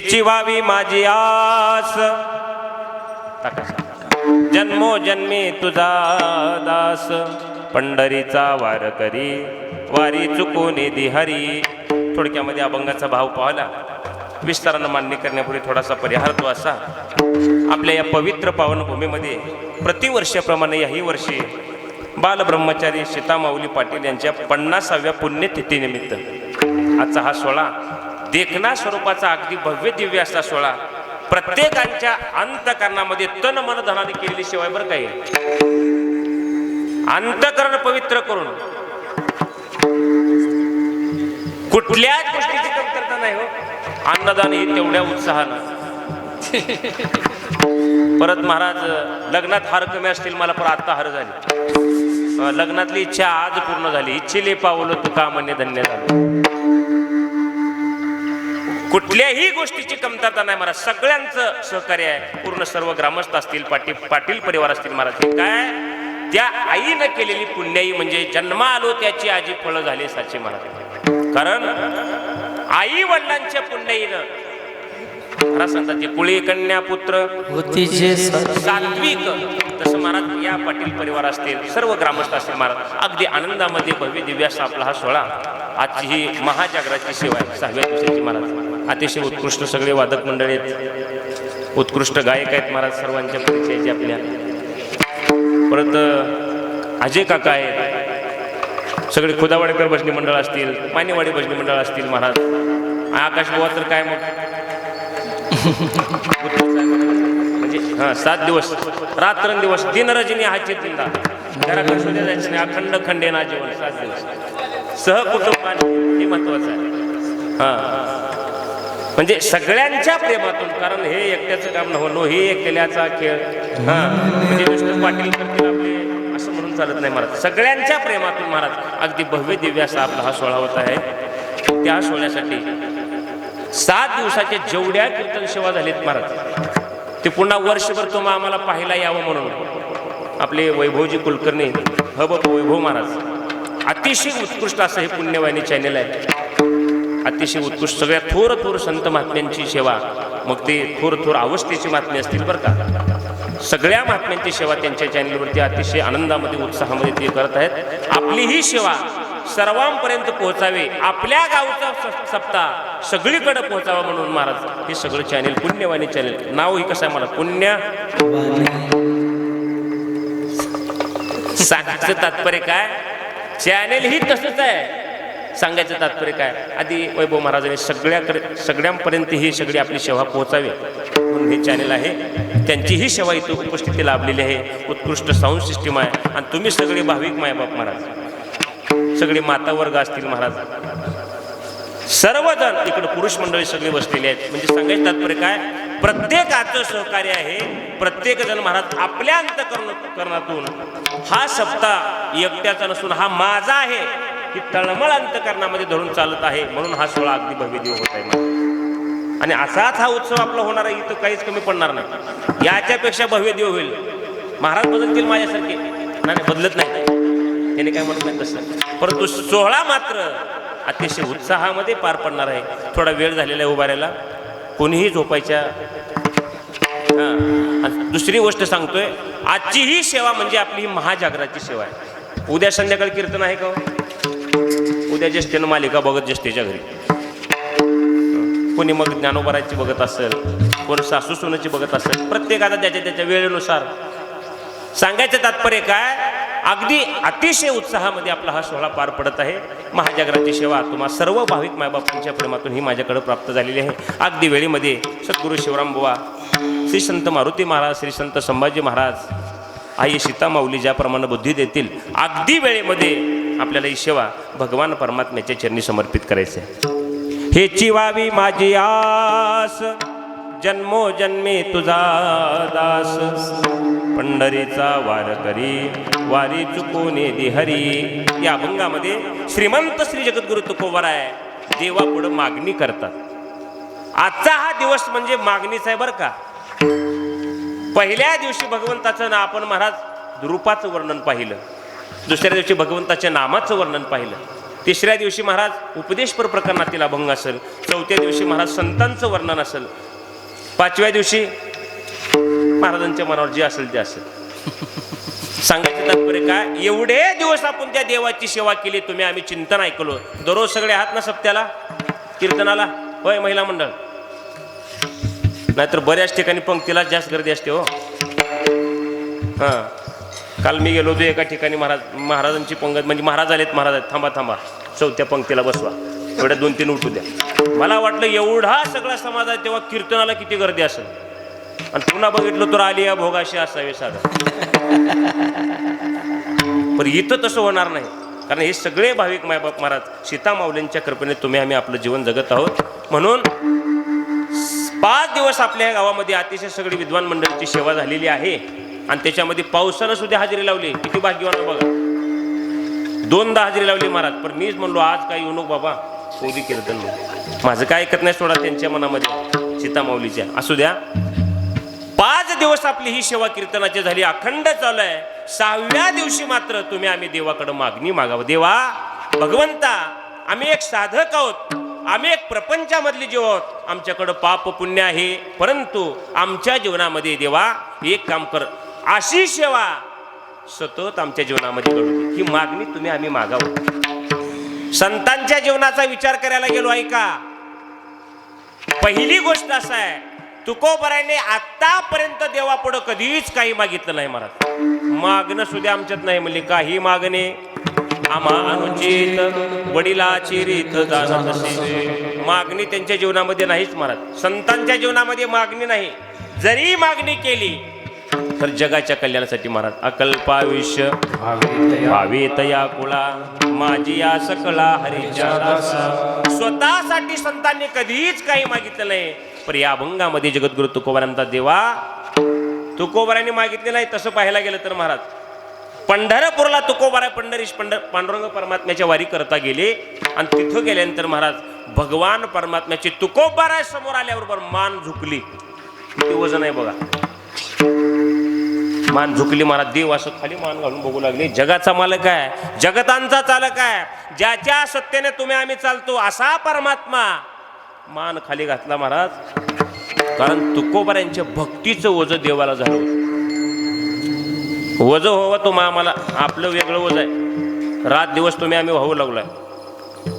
ची व्हावी माझी आस, जन्मोजन्मी तुझा दास, पंढरीचा वार करी वारी चुकून दि हरी. थोडक्यामध्ये अभंगाचा भाव पाहला विस्तारानं मान्य करण्यापूर्वी थोडासा परिहार तो असा. आपल्या या पवित्र पावनभूमीमध्ये प्रतिवर्षाप्रमाणे याही वर्षी बालब्रह्मचारी सीतामाऊली पाटील यांच्या 50व्या पुण्यतिथीनिमित्त आजचा हा सोहळा देखना स्वरूपाचा अगदी भव्य दिव्य असा सोहळा प्रत्येकांच्या अंतकरणामध्ये तन मन धनाने केलेली सेवा बरं काही अंतकरण पवित्र करून कुठल्याच गोष्टीची कमतरता नाही हो. अन्नदान हे तेवढ्या उत्साहानं. परत महाराज लग्नात हार कमी असतील मला पण आता हार झाली. लग्नातली इच्छा आज पूर्ण झाली. इच्छेले पावलं तू का म्हणणे धन्य झालं. कुठल्याही गोष्टीची कमतरता नाही महाराज. सगळ्यांचं सहकार्य आहे. पूर्ण सर्व ग्रामस्थ असतील पाटील परिवार असतील महाराज. हे काय त्या आईनं केलेली पुण्याई म्हणजे जन्मा आलो त्याची आजी फळ झाले साचे महाराज. कारण आई वडिलांच्या पुण्याईनं महाराज सांगतात जे कुळी कन्या पुत्र सात्विक तसं महाराज या पाटील परिवार असतील सर्व ग्रामस्थ असतील महाराज अगदी आनंदामध्ये भव्य दिव्य असा आपला हा सोहळा. आजची ही महाजागराची सेवा आहे 6व्या दिवसाची महाराज. अतिशय उत्कृष्ट सगळे वादक मंडळी आहेत, उत्कृष्ट गायक आहेत महाराज. सर्वांच्या परिचयाचे आपल्या परत अजय काका आहेत, सगळे खुदावाडेकर भजनी मंडळ असतील, मानेवाडी भजनी मंडळ असतील महाराज. आकाश बुवा तर काय मग म्हणजे 7 दिवस रात्रंदिवस दिनरजनी हाचे दिंदा घराकडे शोध्या जायचं नाही. अखंड खंडे ना जीवन 7 दिवस सहकुटुंबाने हे महत्वाचं आहे. म्हणजे सगळ्यांच्या प्रेमातून. कारण हे एकट्याचं काम नव्हतं, हे एकट्याचा खेळ म्हणजे नुसतं पाटील करतील आपले असं म्हणून चालत नाही महाराज. सगळ्यांच्या प्रेमातून महाराज अगदी भव्य दिव्य असा आपला हा सोहळा होत आहे. त्या सोहळ्यासाठी 7 दिवसाच्या जेवढ्या कीर्तन सेवा झालीत महाराज ते पुन्हा वर्षभर तुम्हाला आम्हाला पाहायला यावं म्हणून आपले वैभवजी कुलकर्णी वैभव महाराज अतिशय उत्कृष्ट असं हे पुण्यवाहिनी चॅनेल आहे. अतिशय उत्कृष्ट सगळ्या थोर संत महात्म्यांची सेवा. मग ते थोर अवस्थेची महात्मे असतील बरं का. सगळ्या महात्म्यांची सेवा त्यांच्या चॅनेलवरती अतिशय आनंदामध्ये उत्साहामध्ये ते करत आहेत. आपली ही सेवा सर्वांपर्यंत पोहोचावे, आपल्या गावचा सप्ताह सगळीकडे पोहोचावा म्हणून महाराज हे सगळं चॅनेल पुण्यवाणी चॅनेल. नाव ही कसं आहे मला पुण्य सांगायचं तात्पर्य काय. चॅनेल ही तसंच आहे. सांगायचं तात्पर्य काय आधी वैभव महाराजांनी सगळ्यांपर्यंत ही सगळी आपली सेवा पोहोचावी म्हणून हे चॅनेल आहे. त्यांची ही सेवा इथं उपस्थिती लाभलेली आहे. उत्कृष्ट साऊंड सिस्टीम आहे. आणि तुम्ही सगळे भाविक मायबाप महाराज सगळे माता वर्ग असतील महाराज सर्वजण इकडे पुरुष मंडळी सगळे बसलेले आहेत. म्हणजे सांगायचं तात्पर्य काय प्रत्येकाचं सहकार्य आहे. प्रत्येक जण महाराज आपल्या अंतकरणातून हा सप्ताह एकट्याचा नसून हा माझा आहे ही तळमळ अंतकरणामध्ये धरून चालत आहे. म्हणून हा सोहळा अगदी भव्य दिव्य होत आहे. आणि असाच हा उत्सव आपला होणार आहे. इथं काहीच कमी पडणार नाही. याच्यापेक्षा भव्य दिव्य होईल. महाराज बदलतील माझ्यासारखे नाही बदलत नाही त्याने काय म्हणत नाही तसं. परंतु सोहळा मात्र अतिशय उत्साहामध्ये पार पडणार आहे. थोडा वेळ झालेला आहे उभारायला कोणीही झोपायच्या. दुसरी गोष्ट सांगतोय आजची ही सेवा म्हणजे आपली ही महाजागराची सेवा आहे. उद्या संध्याकाळी कीर्तन आहे का. उद्या ज्येष्ठेनं मालिका बघत ज्येष्ठेच्या घरी. कोणी मग ज्ञानोबाराची बघत असेल, कोण सासू सोनाची बघत असेल. प्रत्येकाला त्याच्या वेळेनुसार. सांगायचं तात्पर्य काय अगदी अतिशय उत्साहामध्ये आपला हा सोहळा पार पडत आहे. महाजागराची सेवा तुम्हा सर्व भाविक मायबापांच्या प्रेमातून ही माझ्याकडे प्राप्त झालेली आहे. अगदी वेळेमध्ये सद्गुरू शिवराम बुवा, श्री संत मारुती महाराज, श्री संत संभाजी महाराज, आई सीतामाऊली ज्याप्रमाणे बुद्धी देतील अगदी वेळेमध्ये आपल्याला ही सेवा भगवान परमात्म्याच्या चरणी समर्पित करायचं आहे. हेची व्हावी माझी आस, जन्मोजन्मी तुझा दास, पंढरीचा वार करी वारी चुकून दि हरी. या अभंगामध्ये श्रीमंत श्री जगद्गुरु तुकोबाराय देवापुढं मागणी करतात. आजचा हा दिवस म्हणजे मागणीचा आहे बरं का. पहिल्या दिवशी भगवंताचं ना आपण महाराज रूपाचं वर्णन पाहिलं. दुसऱ्या दिवशी भगवंताच्या नामाचं वर्णन पाहिलं. तिसऱ्या दिवशी महाराज उपदेशपर प्रकरणातील अभंग असेल, चौथ्या दिवशी महाराज संतांचं वर्णन असेल, पाचव्या दिवशी महाराजांच्या मनावर जे असेल ते असेल. सांगायचं तात्पर्य काय, एवढे दिवस आपण त्या देवाची सेवा केली, तुम्ही आम्ही चिंतन ऐकलो. दररोज सगळे आहात ना सप्त्याला कीर्तनाला? होय महिला मंडळ? नाहीतर बऱ्याच ठिकाणी पंक्तीला जास्त गर्दी असते हो. हां, काल मी गेलो होतो एका ठिकाणी, महाराजांची पंगत, म्हणजे महाराज आलेत, थांबा थांबा चौथ्या पंक्तीला बसवा, एवढ्या 2-3 उठू द्या. मला वाटलं एवढा सगळा समाज आहे तेव्हा कीर्तनाला किती गर्दी असेल, आणि पुन्हा बघितलं तर आलिया भोगाशी असावे साधं. पण इथं तसं होणार नाही, कारण हे सगळे भाविक मायबाप महाराज सीता माऊलींच्या कृपेने तुम्ही आम्ही आपलं जीवन जगत आहोत. म्हणून 5 दिवस आपल्या गावामध्ये अतिशय सगळी विद्वान मंडळीची सेवा झालेली आहे, आणि त्याच्यामध्ये पावसानं सुद्धा हजेरी लावली. किती भाग्यवान बघा, 2दा हजेरी लावली महाराज. पण मीच म्हणलो आज काही येऊ नको बाबा, कोणी कीर्तन माझं काय ऐकत नाही सोडा त्यांच्या मनामध्ये सीता माऊलीच्या. असू द्या, 5 दिवस आपली ही सेवा कीर्तनाची झाली, अखंड चालू आहे. 6व्या दिवशी मात्र तुम्ही आम्ही देवाकडे मागणी मागावं. देवा भगवंता, आम्ही एक साधक आहोत, आम्ही एक प्रपंचामधली जीव आहोत, आमच्याकडं पाप पुण्य आहे, परंतु आमच्या जीवनामध्ये देवा एक काम कर, अशी सेवा सतत आमच्या जीवनामध्ये घडू दे. ही मागणी तुम्ही आम्ही मागावं. संतांच्या जीवनाचा विचार करायला गेलो, ऐका, पहिली गोष्ट असा आहे, तुकोबराने आतापर्यंत देवापुढं कधीच काही मागितलं नाही महाराज. मागणं सुद्धा आमच्यात नाही म्हणले, काही मागणे आम्हा अनुचित वडिलाची रीत जाणत असे. मागणी त्यांच्या जीवनामध्ये नाहीच महाराज. संतांच्या जीवनामध्ये मागणी नाही. जरी मागणी केली तर जगाच्या कल्याणासाठी महाराज. अकल्पायुष्य भावे तया कुळा माझी या सकला हरीच्या दासा. स्वतःसाठी संतांनी कधीच काही मागितलं नाही. पण या अभंगामध्ये जगद्गुरु तुकोबारांचा देवा तुकोबारांनी मागितले नाही. तसं पाहायला गेलं तर महाराज पंढरपूरला तुकोबारा पांडुरंग परमात्म्याच्या वारी करता गेले, आणि तिथं गेल्यानंतर महाराज भगवान परमात्म्याची तुकोबारा समोर आल्याबरोबर मान झुकली. किती वजन आहे बघा, मान झुकली महाराज. देव असं खाली मान घालून बघू लागले. जगाचा मालक आहे, जगतांचा चालक आहे, ज्याच्या सत्तेने तुम्ही आम्ही चालतो असा परमात्मा मान खाली घातला महाराज. कारण तुकोबारांच्या भक्तीचं ओझ देवाला झालं. वज व्हावं तो आम्हाला आपलं वेगळं वज आहे, रात दिवस तुम्ही आम्ही व्हावं लागलोय.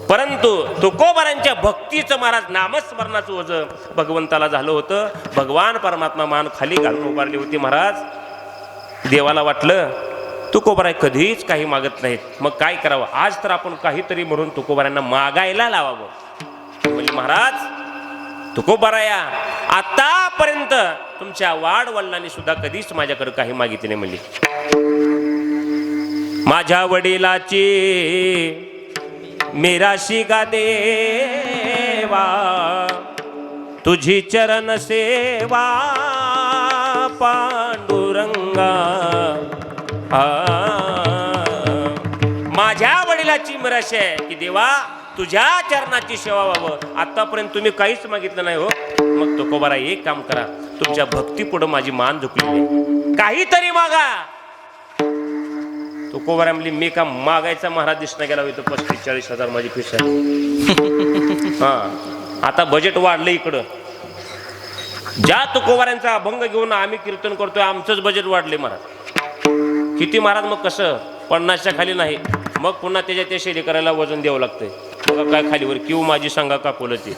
परंतु तुकोबारांच्या भक्तीचं महाराज नामस्मरणाचं ओझ भगवंताला झालं होतं. भगवान परमात्मा मान खाली घालून उभारली होती महाराज. देवाला वाटलं तुकोबारा कधीच काही मागत नाहीत, मग काय करावं, आज तर आपण काहीतरी म्हणून तुकोबारांना मागायला लावावं. म्हणजे महाराज तुकोबाराया, आतापर्यंत तुमच्या वाडवडिलांनी सुद्धा कधीच माझ्याकडे काही मागितले नाही. म्हणली माझ्या वडिलाची मेराशी गा देवा, तुझी चरण सेवा पांडुरंगा. माझ्या वडिलाची मिराशी आहे की देवा तुझ्या चरणाची सेवा व्हावं. आतापर्यंत तुम्ही काहीच मागितलं नाही हो. मग तुकोबारा एक काम करा, तुमच्या भक्ती पुढे माझी मान झुकली, काहीतरी मागा. तुकोबारा म्हणली मी का मागायचा महाराज दिसना गेला होतो. 35-40 हजार माझी फीस आहे. हा, आता बजेट वाढलं इकडं. ज्या तुकोबारांचा अभंग घेऊन आम्ही कीर्तन करतोय आमचंच बजेट वाढले महाराज. किती महाराज, मग कसं 50च्या खाली नाही. मग पुन्हा त्याच्या त्या शैली करायला वजन द्यावं लागतंय. बघा काय खालीवर किंवा माझी सांगा कापवलं ते.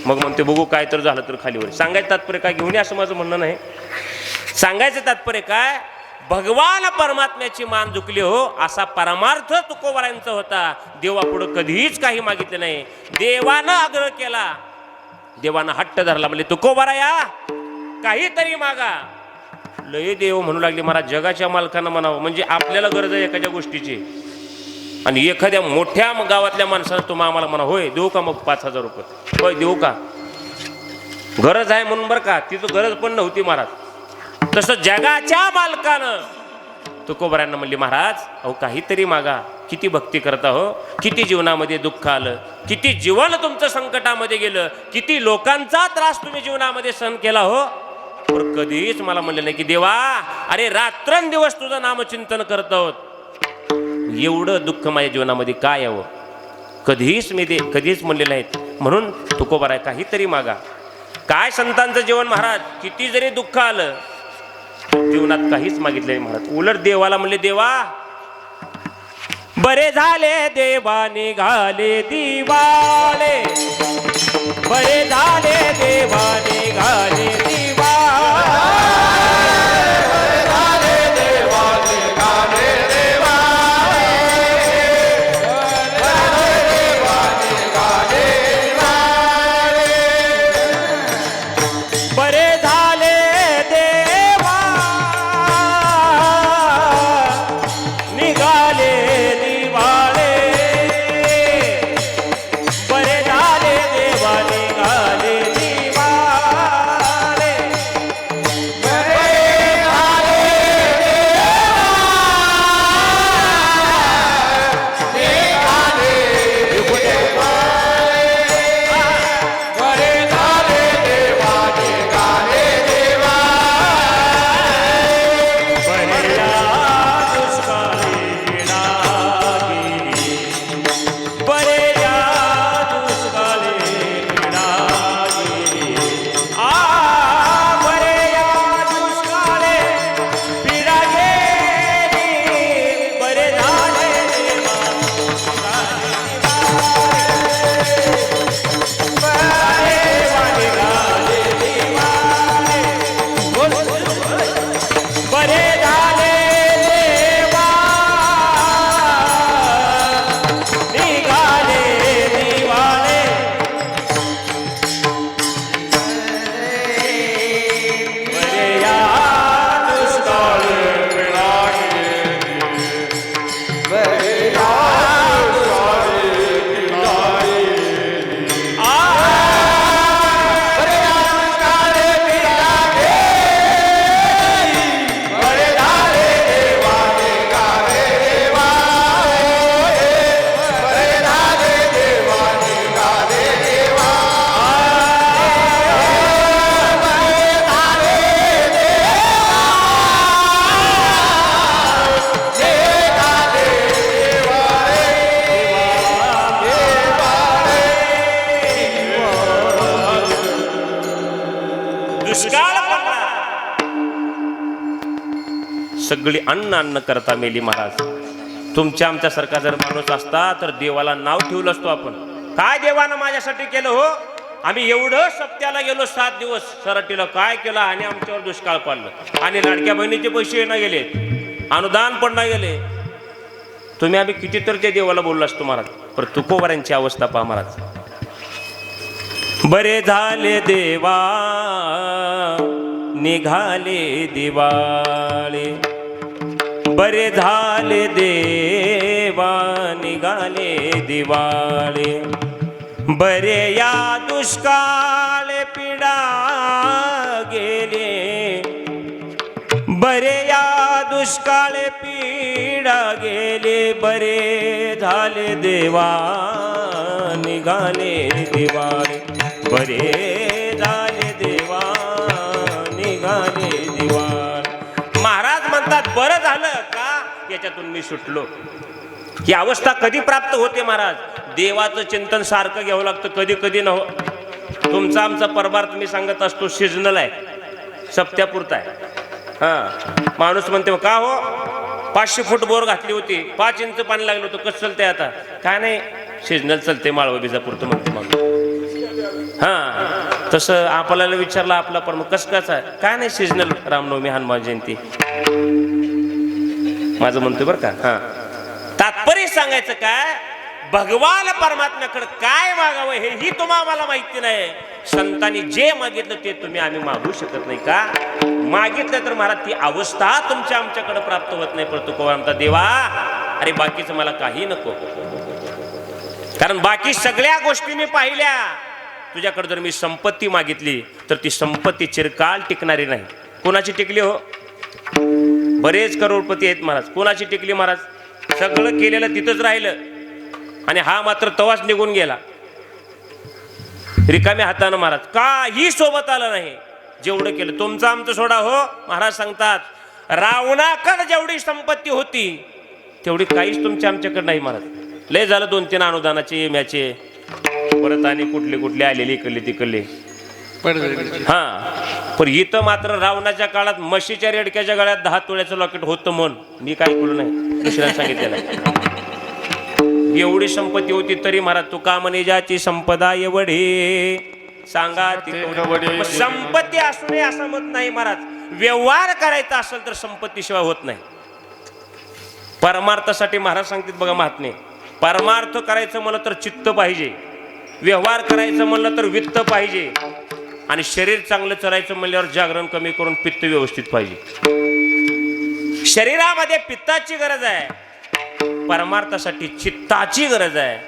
मग म्हणते बघू काय तर झालं तर खालीवर. सांगायचं तात्पर्य काय, घेऊन असं माझं म्हणणं नाही. सांगायचं तात्पर्य काय, भगवान परमात्म्याची मान झुकली हो, असा परमार्थ तुकोबारांचा होता. देवापुढं कधीच काही मागितलं नाही. देवानं आग्रह केला, देवानं हट्ट धरला, म्हणजे तुकोबारा या काहीतरी मागा. लय देव म्हणू लागले महाराज, जगाच्या मालकांना म्हणावं, म्हणजे आपल्याला गरज आहे एखाद्या गोष्टीची, आणि एखाद्या मोठ्या गावातल्या माणसानं तुम्ही आम्हाला म्हणा होय देऊ का, मग 5000 रुपये होय देऊ का, गरज आहे म्हणून बरं का. तिथं गरज पण नव्हती महाराज. तसं जगाच्या मालकानं तुकोबारांना म्हणली महाराज अहो काहीतरी मागा. किती भक्ती करता हो, किती जीवनामध्ये दुःख आलं, किती जीवन तुमचं संकटामध्ये गेलं, किती लोकांचा त्रास तुम्ही जीवनामध्ये सहन केला हो. पण कधीच मला म्हणलं नाही की देवा अरे रात्रंदिवस तुझं नामचिंतन करत आहोत, एवढं दुःख माझ्या जीवनामध्ये काय यावं, कधीच म्हणलेलं आहेत. म्हणून तुकोबाराय काहीतरी मागा. काय संतांचं जीवन महाराज, किती जरी दुःख आलं जीवनात काहीच मागितलं महाराज. उलट देवाला म्हणले, देवा बरे झाले देवा निघाले दिवाळे, बरे झाले देवा निघाले सगळी अन्न करता मेली महाराज. तुमच्या आमच्यासारखा जर माणूस असता तर देवाला नाव ठेवलं असतो आपण. काय देवानं माझ्यासाठी केलं हो. आम्ही एवढं सप्त्याला गेलो 7 दिवस सराटीला, काय केलं आणि आमच्यावर दुष्काळ पडलं आणि लाडक्या बहिणीचे पैसे ना गेले, अनुदान पण नाही गेले. तुम्ही आम्ही किती तर ते देवाला बोललो असतो महाराज. पर तुकोबारांची अवस्था पहा महाराज. बरे झाले देवा निघाले दिवाळे, बरे झाले देवा निघाले दिवाळे, बरे या दुष्काळ पीडा गेले, बरे या दुष्काळ पीडा गेले, बरे झाले देवा निघाले दिवाळे, बरे झाले देवा निघाले दिवाळे. महाराज म्हणतात बरं झालं का याच्यातून मी सुटलो. ही अवस्था कधी प्राप्त होते महाराज. देवाचं चिंतन सारखं घ्यावं लागतं, कधी कधी न हो. तुमचा आमचा परबार तुम्ही सांगत असतो सिजनल आहे, सप्त्यापुरता आहे. हा माणूस म्हणते का हो 500 फूट बोर घातली होती, 5 इंच पाणी लागलं होतं, कसं चालतंय आता. काय नाही सिजनल चालते, माळवा बिजापुरतं म्हणते माणूस. हा तसं आपल्याला विचारलं आपला पण मग कसं कसं आहे, काय नाही सिजनल, रामनवमी हनुमान जयंती माझं म्हणतोय बरं का. हा तात्पर्य सांगायचं काय, भगवान परमात्म्याकडे काय मागावं हे ही तुम्हाला माहिती नाही. संतांनी जे मागितलं ते तुम्ही आम्ही मागू शकत नाही का. मागितलं तर महाराज ती अवस्था तुमच्या आमच्याकडे प्राप्त होत नाही. पण तुकोबा म्हणता देवा अरे बाकीचं मला काही नको, कारण बाकी सगळ्या गोष्टी मी पाहिल्या. तुझ्याकडे जर मी संपत्ती मागितली तर ती संपत्ती चिरकाल टिकणारी नाही. कोणाची टिकली हो. बरेच करोडपती आहेत महाराज, कोणाची टिकली महाराज. सगळं केलेलं तिथंच राहिलं आणि हा मात्र तवाच निघून गेला रिकाम्या हातानं महाराज. काही सोबत आलं नाही. जेवढं केलं तुमचं आमचं सोडा हो. महाराज सांगतात रावणाकडे जेवढी संपत्ती होती तेवढी काहीच तुमच्या आमच्याकडे नाही महाराज. लय झालं 2-3 अनुदानाचे म्याचे, परत आणि कुठले कुठले आलेले इकडले तिकडले. हा, पण इथं मात्र रावणाच्या काळात म्हशीच्या रेडक्याच्या गळ्यात 10 तोळ्याचं लॉकेट होतं म्हण. मी काय करू नाही, दुसऱ्याला सांगितलेलं. एवढी संपत्ती होती तरी महाराज तुका म्हणे ज्याची संपदा एवढी सांगा ती केवढी. संपत्ती असू नये असं मत नाही महाराज. व्यवहार करायचा असेल तर संपत्तीशिवाय होत नाही. परमार्थासाठी महाराज सांगतात बघा महात्मे, परमार्थ करायचं म्हणलं तर चित्त पाहिजे, व्यवहार करायचं म्हणलं तर वित्त पाहिजे, आणि शरीर चांगलं चरायचं म्हणल्यावर जागरण कमी करून पित्त व्यवस्थित पाहिजे. शरीरामध्ये पित्ताची गरज आहे, परमार्थासाठी चित्ताची गरज आहे,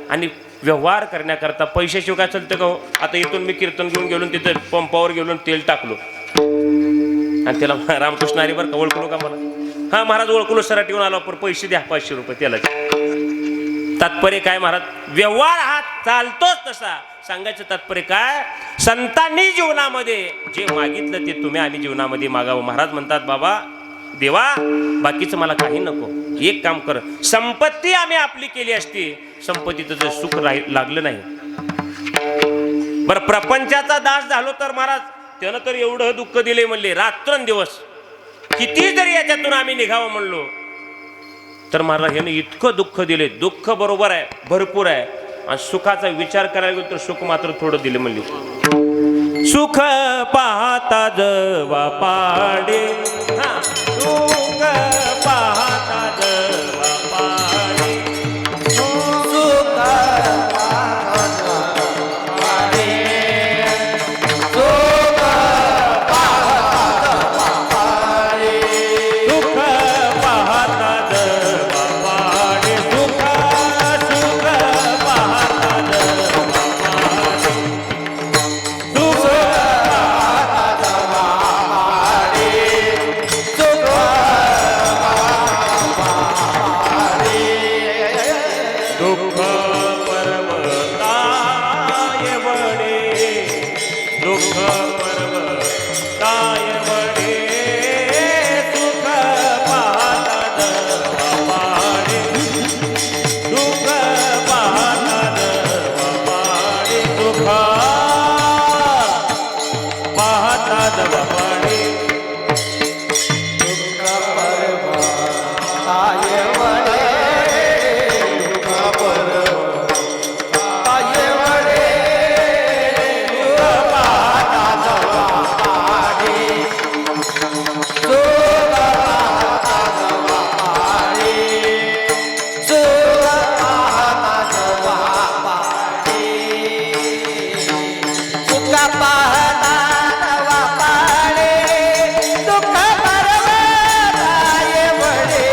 आणि व्यवहार करण्याकरता पैशाशिवाय काय चालतं का हो? आता इथून मी कीर्तन घेऊन गेलो, तिथे पंपावर गेलो, तेल टाकलो आणि त्याला रामकृष्ण हरी बरं का ओळखलो का मला? हा महाराज ओळखलो, सराट येऊन आलो, पण पैसे द्या 500 रुपये तेलाचे. तात्पर्य काय महाराज? व्यवहार हा चालतोच तसा. सांगायचं तात्पर्य काय? संतांनी जीवनामध्ये जे मागितलं ते तुम्ही आम्ही जीवनामध्ये मागावं. महाराज म्हणतात बाबा देवा बाकीचं मला काही नको, एक काम कर, संपत्ती आम्ही आपली केली असती, संपत्तीचं जर सुख लागलं नाही. बरं प्रपंचाचा दास झालो तर महाराज त्यानं तर एवढं दुःख दिले म्हणले रात्रंदिवस. किती जरी याच्यातून आम्ही निघावं म्हणलो तर महाराज ह्यानं इतकं दुःख दिले. दुःख बरोबर आहे, भरपूर आहे, आणि सुखाचा विचार करायला गेलो तर सुख मात्र थोडं दिले म्हणले. सुख पाहता जवा पाडे, सुख पाहता जवा पाडे, सुख पाहता जवा पाडे, सुख पाहता जवा पाडे, सुख पाहता जवा पाडे, सुख सुख पाहता जवा पाडे, सुख पाहता दुःख पर्वताय वडे, दुःख पर्वताय वडे, सुख पाहता जवा पाडे, दुःख पाहता जवा पाडे, सुख पाहता जवा पाडे, दुःख पर्वताय वडे,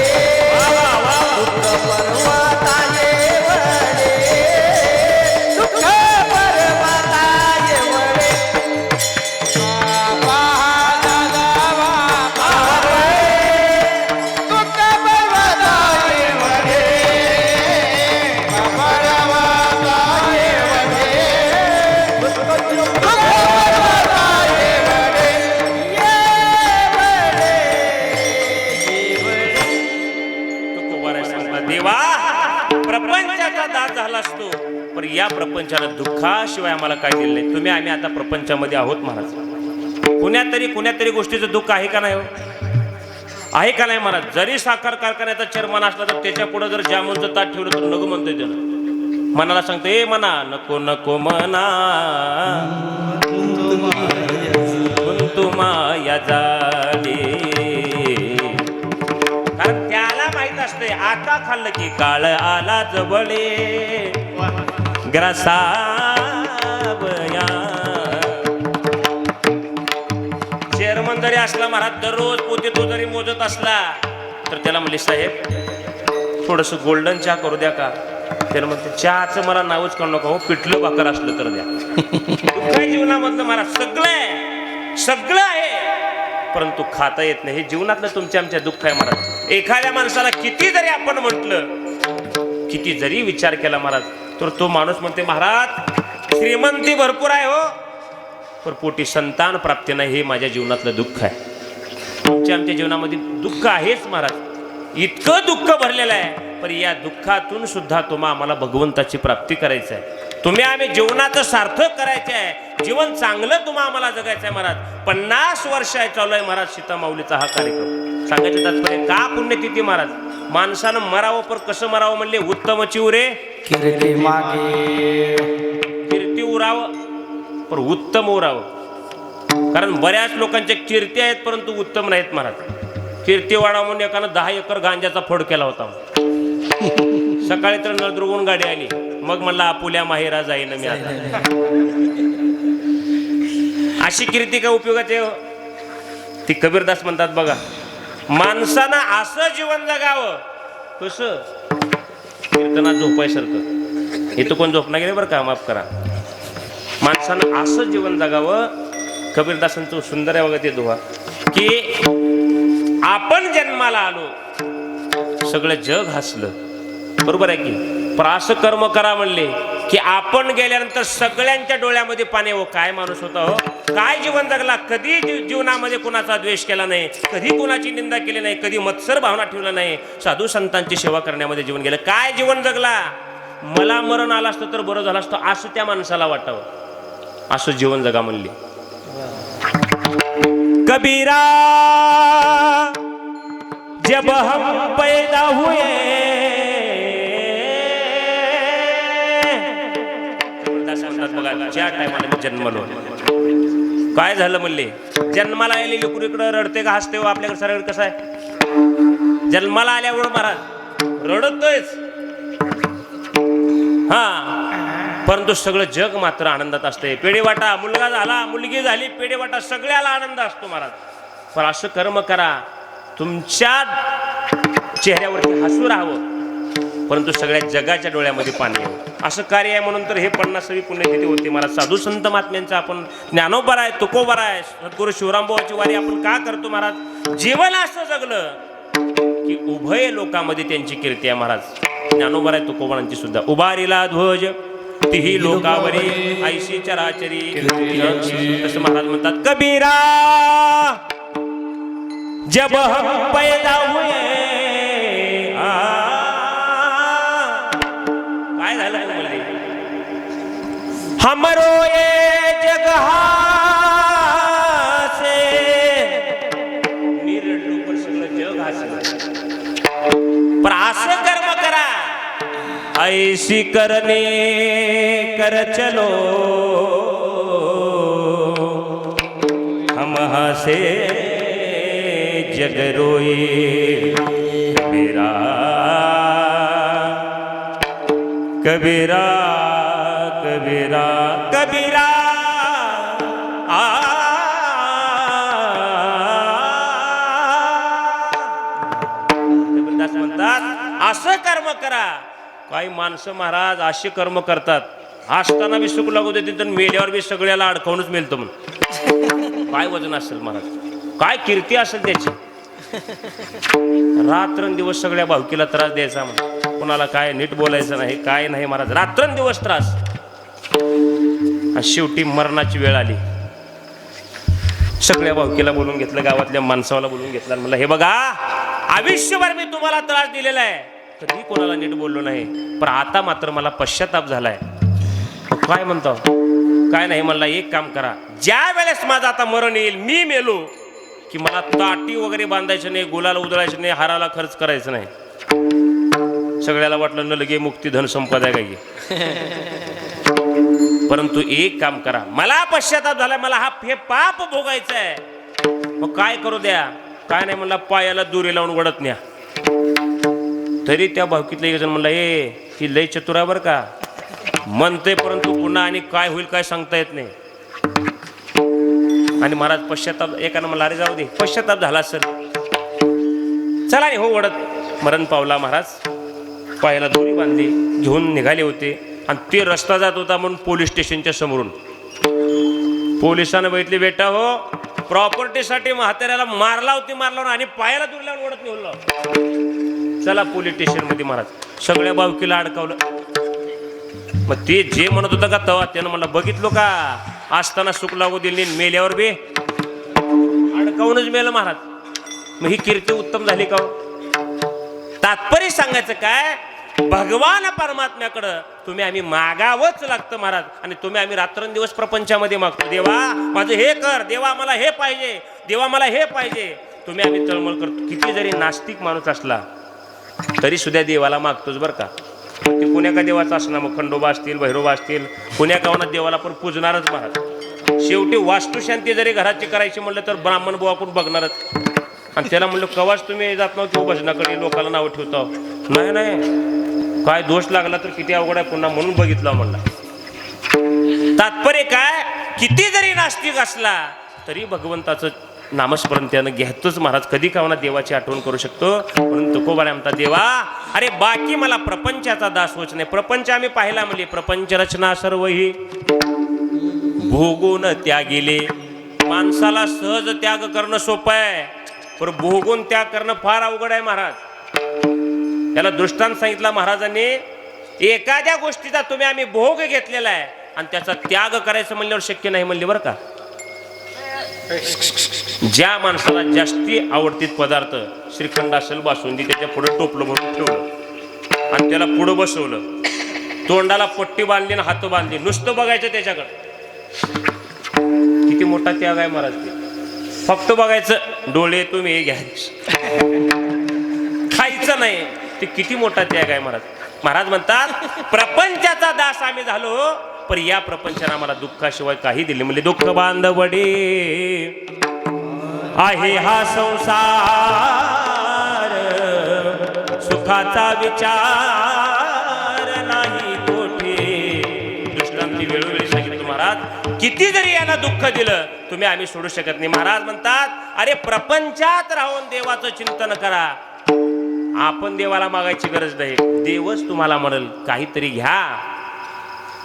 प्रपंचाचा दास झाला असतो, पण या प्रपंचानं दुःखाशिवाय आम्हाला काय दिलं नाही. तुम्ही आम्ही आता प्रपंचामध्ये आहोत महाराज. कुण्यातरी गोष्टीचं दुःख आहे का नाही? आहे का नाही महाराज? जरी साखर कारखान्याचा चेअरमन असला तर त्याच्या पुढे जर जामुनचं ताट ठेवलं तर नको म्हणतोय त्यानं. मनाला सांगतो ए मना नको नको मना माया झाली, कारण त्याला माहित असते आता खाल्लं की काळ आला जवळे ग्रासावया. चेअरमन जरी असला महाराज दररोज पोते तो जरी मोजत असला तर त्याला म्हणले साहेब थोडस गोल्डन चहा करू द्या का? त्याला म्हणते चहाचं मला नावच करू नका हो, पिठलं भाकर असलं तर द्या. काय जीवनामधलं महाराज सगळं आहे, परंतु खाता येत नाही. हे जीवनातलं तुमच्या आमच्या दुःख आहे महाराज. एखाद्या माणसाला किती जरी आपण म्हटलं, किती जरी विचार केला महाराज, तर तो माणूस म्हणते महाराज श्रीमंती भरपूर आहे हो, पण पोटी संतान प्राप्ती नाही. हे माझ्या जीवनातलं दुःख आहे. तुमच्या आमच्या जीवनामध्ये दुःख आहेच महाराज. इतकं दुःख भरलेलं आहे, पण या दुःखातून सुद्धा तुम्हा आम्हाला भगवंताची प्राप्ती करायचं आहे. तुम्ही आम्ही जीवनाचं सार्थक करायचं आहे, जीवन चांगलं तुम्हा आम्हाला जगायचं आहे महाराज. 50 वर्ष आहे चालू आहे महाराज सीता माऊलीचा हा कार्यक्रम. सांगायचं तात्पर्य का पुण्यतिथी महाराज. माणसानं मरावं, पण कसं मरावं म्हणले, उत्तमची उरे कीर्ती मागे. कीर्ती उरावं पण उत्तम उरावं. कारण बऱ्याच लोकांच्या कीर्ती आहेत परंतु उत्तम नाहीत महाराज. कीर्ती वाढा म्हणून एकानं 10 एकर गांजाचा फोड केला होता. सकाळी तर नळदुर्गून गाडी आली, मग म्हणला आपुल्या माहेरा जाईन मी आता. अशी कीर्ती काय उपयोगाची हो? ती कबीरदास म्हणतात बघा, माणसानं असं जीवन जगावं कसं, कीर्तनात झोपायसारखं. हे तर कोण झोपणार गेले बरं का, माफ करा. माणसानं असं जीवन जगावं. कबीरदासांचं सुंदर आहे बघा ते दोहा, की आपण जन्माला आलो सगळं जग हसलं, बरोबर आहे की. पण असं कर्म करा म्हणले की आपण गेल्यानंतर सगळ्यांच्या डोळ्यामध्ये पाणी. हो काय माणूस होता हो, काय जीवन जगला. कधी जीवनामध्ये कुणाचा द्वेष केला नाही, कधी कुणाची निंदा केली नाही, कधी मत्सर भावना ठेवला नाही, साधू संतांची सेवा करण्यामध्ये जीवन गेलं. काय जीवन जगला. मला मरण आलं असतं तर बरं झालं असतं असं त्या माणसाला वाटावं. असं जीवन जगा म्हणले. कबीरा जब हम पैदा हुए, बघा ज्या टायमाला मी जन्मलो, काय झालं म्हणले, जन्माला आलेली लेकरू इकडं रडते का हसते हो. आपल्याकडे सरळ कसं आहे, जन्माला आल्यावर महाराज रडतोयच हा, परंतु सगळं जग मात्र आनंदात असते. पेढेवाटा, मुलगा झाला, मुलगी झाली, पेढेवाटा, सगळ्याला आनंद असतो महाराज. पण असं कर्म करा तुमच्या चेहऱ्यावरती हसू राहावं, परंतु सगळ्या जगाच्या डोळ्यामध्ये पाणी यावं. असं कार्य आहे. म्हणून तर हे 50वी पुण्यतिथी होती महाराज. साधू संत महात्म्यांचं आपण ज्ञानोबा आहे, तुकोबा आहे, सद्गुरू शिवरामभाऊची वारी आपण का करतो महाराज. जीवन असं जगलं की उभय लोकांमध्ये त्यांची कीर्ती आहे महाराज. ज्ञानोबा आहे, तुकोबांची सुद्धा. उभारीला ध्वज तिही लोकावरी, ऐशी चराचरी. तसं महाराज म्हणतात, कबीरा जब हम पैदा हुए. काय झालं म्हणले, हमरो ये जग हासे. निरडलो पर सगळं जग हासे. पर असं कर्म करा, ऐसी करने कर चलो, हम हसे जग रोए. कबीरा कबीरा कबीरा कबीरा कबीरदास म्हणतात असं कर्म करा. काही माणसं महाराज असे कर्म करतात, असताना बी सुख लागू देते तर मेल्यावर बी सगळ्याला अडकवूनच मिळतं म्हणून. काय वजन असेल महाराज, काय कीर्ती असेल त्याची. रात्रंदिवस सगळ्या भावकीला त्रास द्यायचा म्हणून, कोणाला काय नीट बोलायचं नाही, काय नाही महाराज. रात्रंदिवस त्रास. आणि शेवटी मरणाची वेळ आली. सगळ्या भावकीला बोलून घेतलं, गावातल्या माणसाला बोलून घेतलं, म्हणलं हे बघा आयुष्यभर मी तुम्हाला त्रास दिलेला आहे, कधी कोणाला नीट बोललो नाही, पण आता मात्र मला पश्चाताप झालाय. काय म्हणतो, काय नाही म्हणला, एक काम करा, ज्या वेळेस माझं आता मरण येईल, मी मेलो की मला ताटी वगैरे बांधायचं नाही, गुलाला उधळायचं नाही, हाराला खर्च करायचं नाही. सगळ्याला वाटलं न लगे मुक्ती धन संपदा काय. परंतु एक काम करा, मला पश्चाताप झाला, मला हे पाप भोगायचं आहे, मग काय करू द्या. काय नाही म्हणला, पायाला दोरी लावून वडत न्या. तरी त्या भावकीतलं एक जण म्हणला, ए ही लय चतुर आहे बरं का म्हणते, परंतु पुन्हा आणि काय होईल काय सांगता येत नाही. आणि महाराज पश्चाताप, एकानं मला अरे जाऊ दे, पश्चाताप झाला सर, चला नाही हो वडत. मरण पावला महाराज, पायाला दोरी बांधली, घेऊन निघाले होते. आणि ते रस्ता जात होता म्हणून पोलीस स्टेशनच्या समोरून पोलिसांना बघितले, बेटा हो प्रॉपर्टीसाठी म्हाताऱ्याला मारला होती, मारला आणि पायाला दोरी लावून वडत निघालं. चला पोलीस स्टेशन मध्ये महाराज. सगळ्या भावकीला अडकावलं. मग ते जे म्हणत होतं का तवा, त्यानं म्हणलं बघितलो का, असताना सुख लागू दिली, मेल्यावर बी अडकावूनच मेलं महाराज. मग ही कीर्ती उत्तम झाली का? तात्पर्य सांगायचं काय, भगवान परमात्म्याकडं तुम्ही आम्ही मागावंच लागतं महाराज. आणि तुम्ही आम्ही रात्रंदिवस प्रपंचामध्ये मागतो, देवा माझं हे कर, देवा मला हे पाहिजे, देवा मला हे पाहिजे. तुम्ही आम्ही तळमळ करतो. किती जरी नास्तिक माणूस असला तरी सुद्धा देवाला मागतोच बरं का. ते पुण्या का देवाचा असणार, मग खंडोबा असतील, भैरोबा असतील, पुण्या गावानं देवाला पण पूजणारच महाराज. शेवटी वास्तुशांती जरी घराची करायची म्हणलं तर ब्राह्मण बुवा पण बघणारच. आणि त्याला म्हणलं कवाच तुम्ही जात नव्हते भजनाकडे, लोकांना नावं ठेवतो. नाही नाही, काय दोष लागला तर किती अवघड आहे पुन्हा, म्हणून बघितलं म्हणला. तात्पर्य काय, किती जरी नास्तिक असला तरी भगवंताचं नामस्मरण त्यानं घ्यायचंच महाराज. कधी का होणार देवाची आठवण करू शकतो. म्हणून तुकोबाने म्हणता, देवा अरे बाकी मला प्रपंचाचा दास होच नाही. प्रपंच आम्ही पाहिला म्हणजे प्रपंच रचना सर्व ही भोगून त्यागिले. माणसाला सहज त्याग करणं सोपं आहे, पण भोगून त्याग करणं फार अवघड आहे महाराज. त्याला दृष्टांत सांगितला महाराजांनी. एखाद्या गोष्टीचा तुम्ही आम्ही भोग घेतलेला आहे आणि त्याचा त्याग करायचं म्हणल्यावर शक्य नाही म्हणले बरं का. ज्या माणसाला जास्ती आवडतीत पदार्थ श्रीखंड असेल, बासुंदी, त्याच्या पुढे टोपलं भरून ठेवलं आणि त्याला पुढं बसवलं, तोंडाला पट्टी बांधली आणि हात बांधली, नुसतं बघायचं त्याच्याकडे. किती मोठा त्याग आहे महाराज ते. फक्त बघायचं, डोळे तुम्ही घ्या, खायचं नाही. ते किती मोठा त्याग आहे महाराज. महाराज म्हणतात, प्रपंचाचा दास आम्ही झालो, पण या प्रपंचाने आम्हाला दुःखाशिवाय काही दिले. म्हणजे दुःख बांधवडे आहे हा संसार, सुखाचा विचार नाही कोठे. दृष्टांती वेळोवेळी सांगितलं महाराज. किती जरी यांना दुःख दिलं तुम्ही आम्ही सोडू शकत नाही. महाराज म्हणतात, अरे प्रपंचात राहून देवाचं चिंतन करा. आपण देवाला मागायची गरज नाही, देवच तुम्हाला म्हणेल काहीतरी घ्या,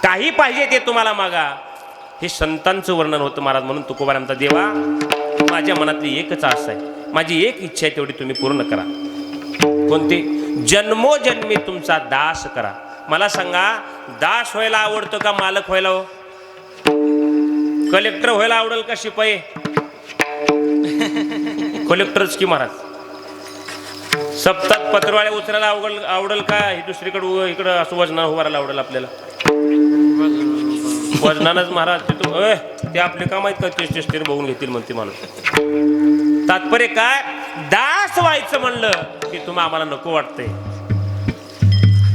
काही पाहिजे ते तुम्हाला मागा. हे संतांचं वर्णन होतं महाराज. म्हणून तुकोबा म्हणता, देवा माझ्या मनातली एकच आशा आहे, माझी एक इच्छा आहे, तेवढी तुम्ही पूर्ण करा. कोणती? जन्मोजन्मी तुमचा दास करा. मला सांगा, दास व्हायला आवडतं का मालक व्हायला? हो, कलेक्टर व्हायला आवडेल का शिपाई? कलेक्टरच की महाराज. सप्तात पत्रवाळ्या उचलायला आवडेल का दुसरीकडे इकडं असं वजनानं उभारायला आवडेल आपल्याला? वजनानच महाराज. ते आपले काम आहेत का, ते बघून घेतील म्हणते माणूस. तात्पर्य काय, दास व्हायचं म्हणलं की तुम्हा आम्हाला नको वाटतंय,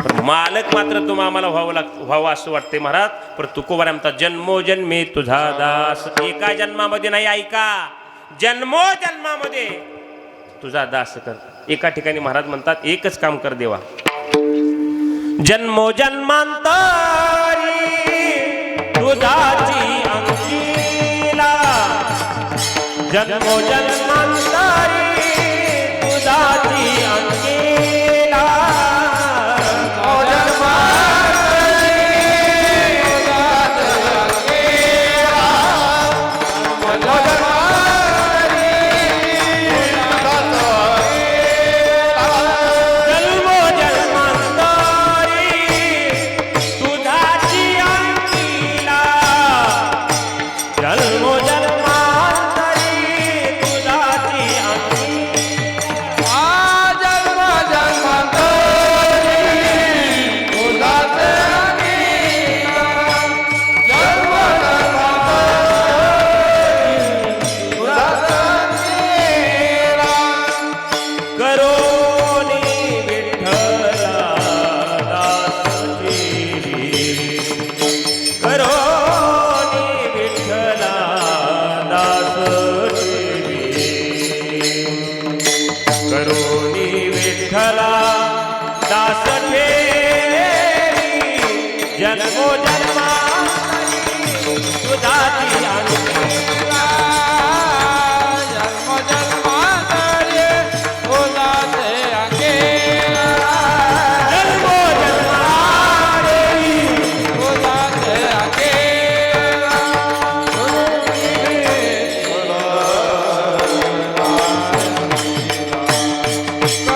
पण मालक मात्र तुम्हा आम्हाला व्हावं असं वाटतंय महाराज. पण तुकोबाने म्हणतात, जन्मोजन्मी तुझा दास. एका जन्मामध्ये नाही, ऐका, जन्मोजन्मामध्ये तुझा दास कर. एका ठिकाणी महाराज म्हणतात, एकच काम कर देवा, जन्मोजन्मांतरी तुझाची अंकिला, जन्मोजन्मांतरी तुझाची अंकिला,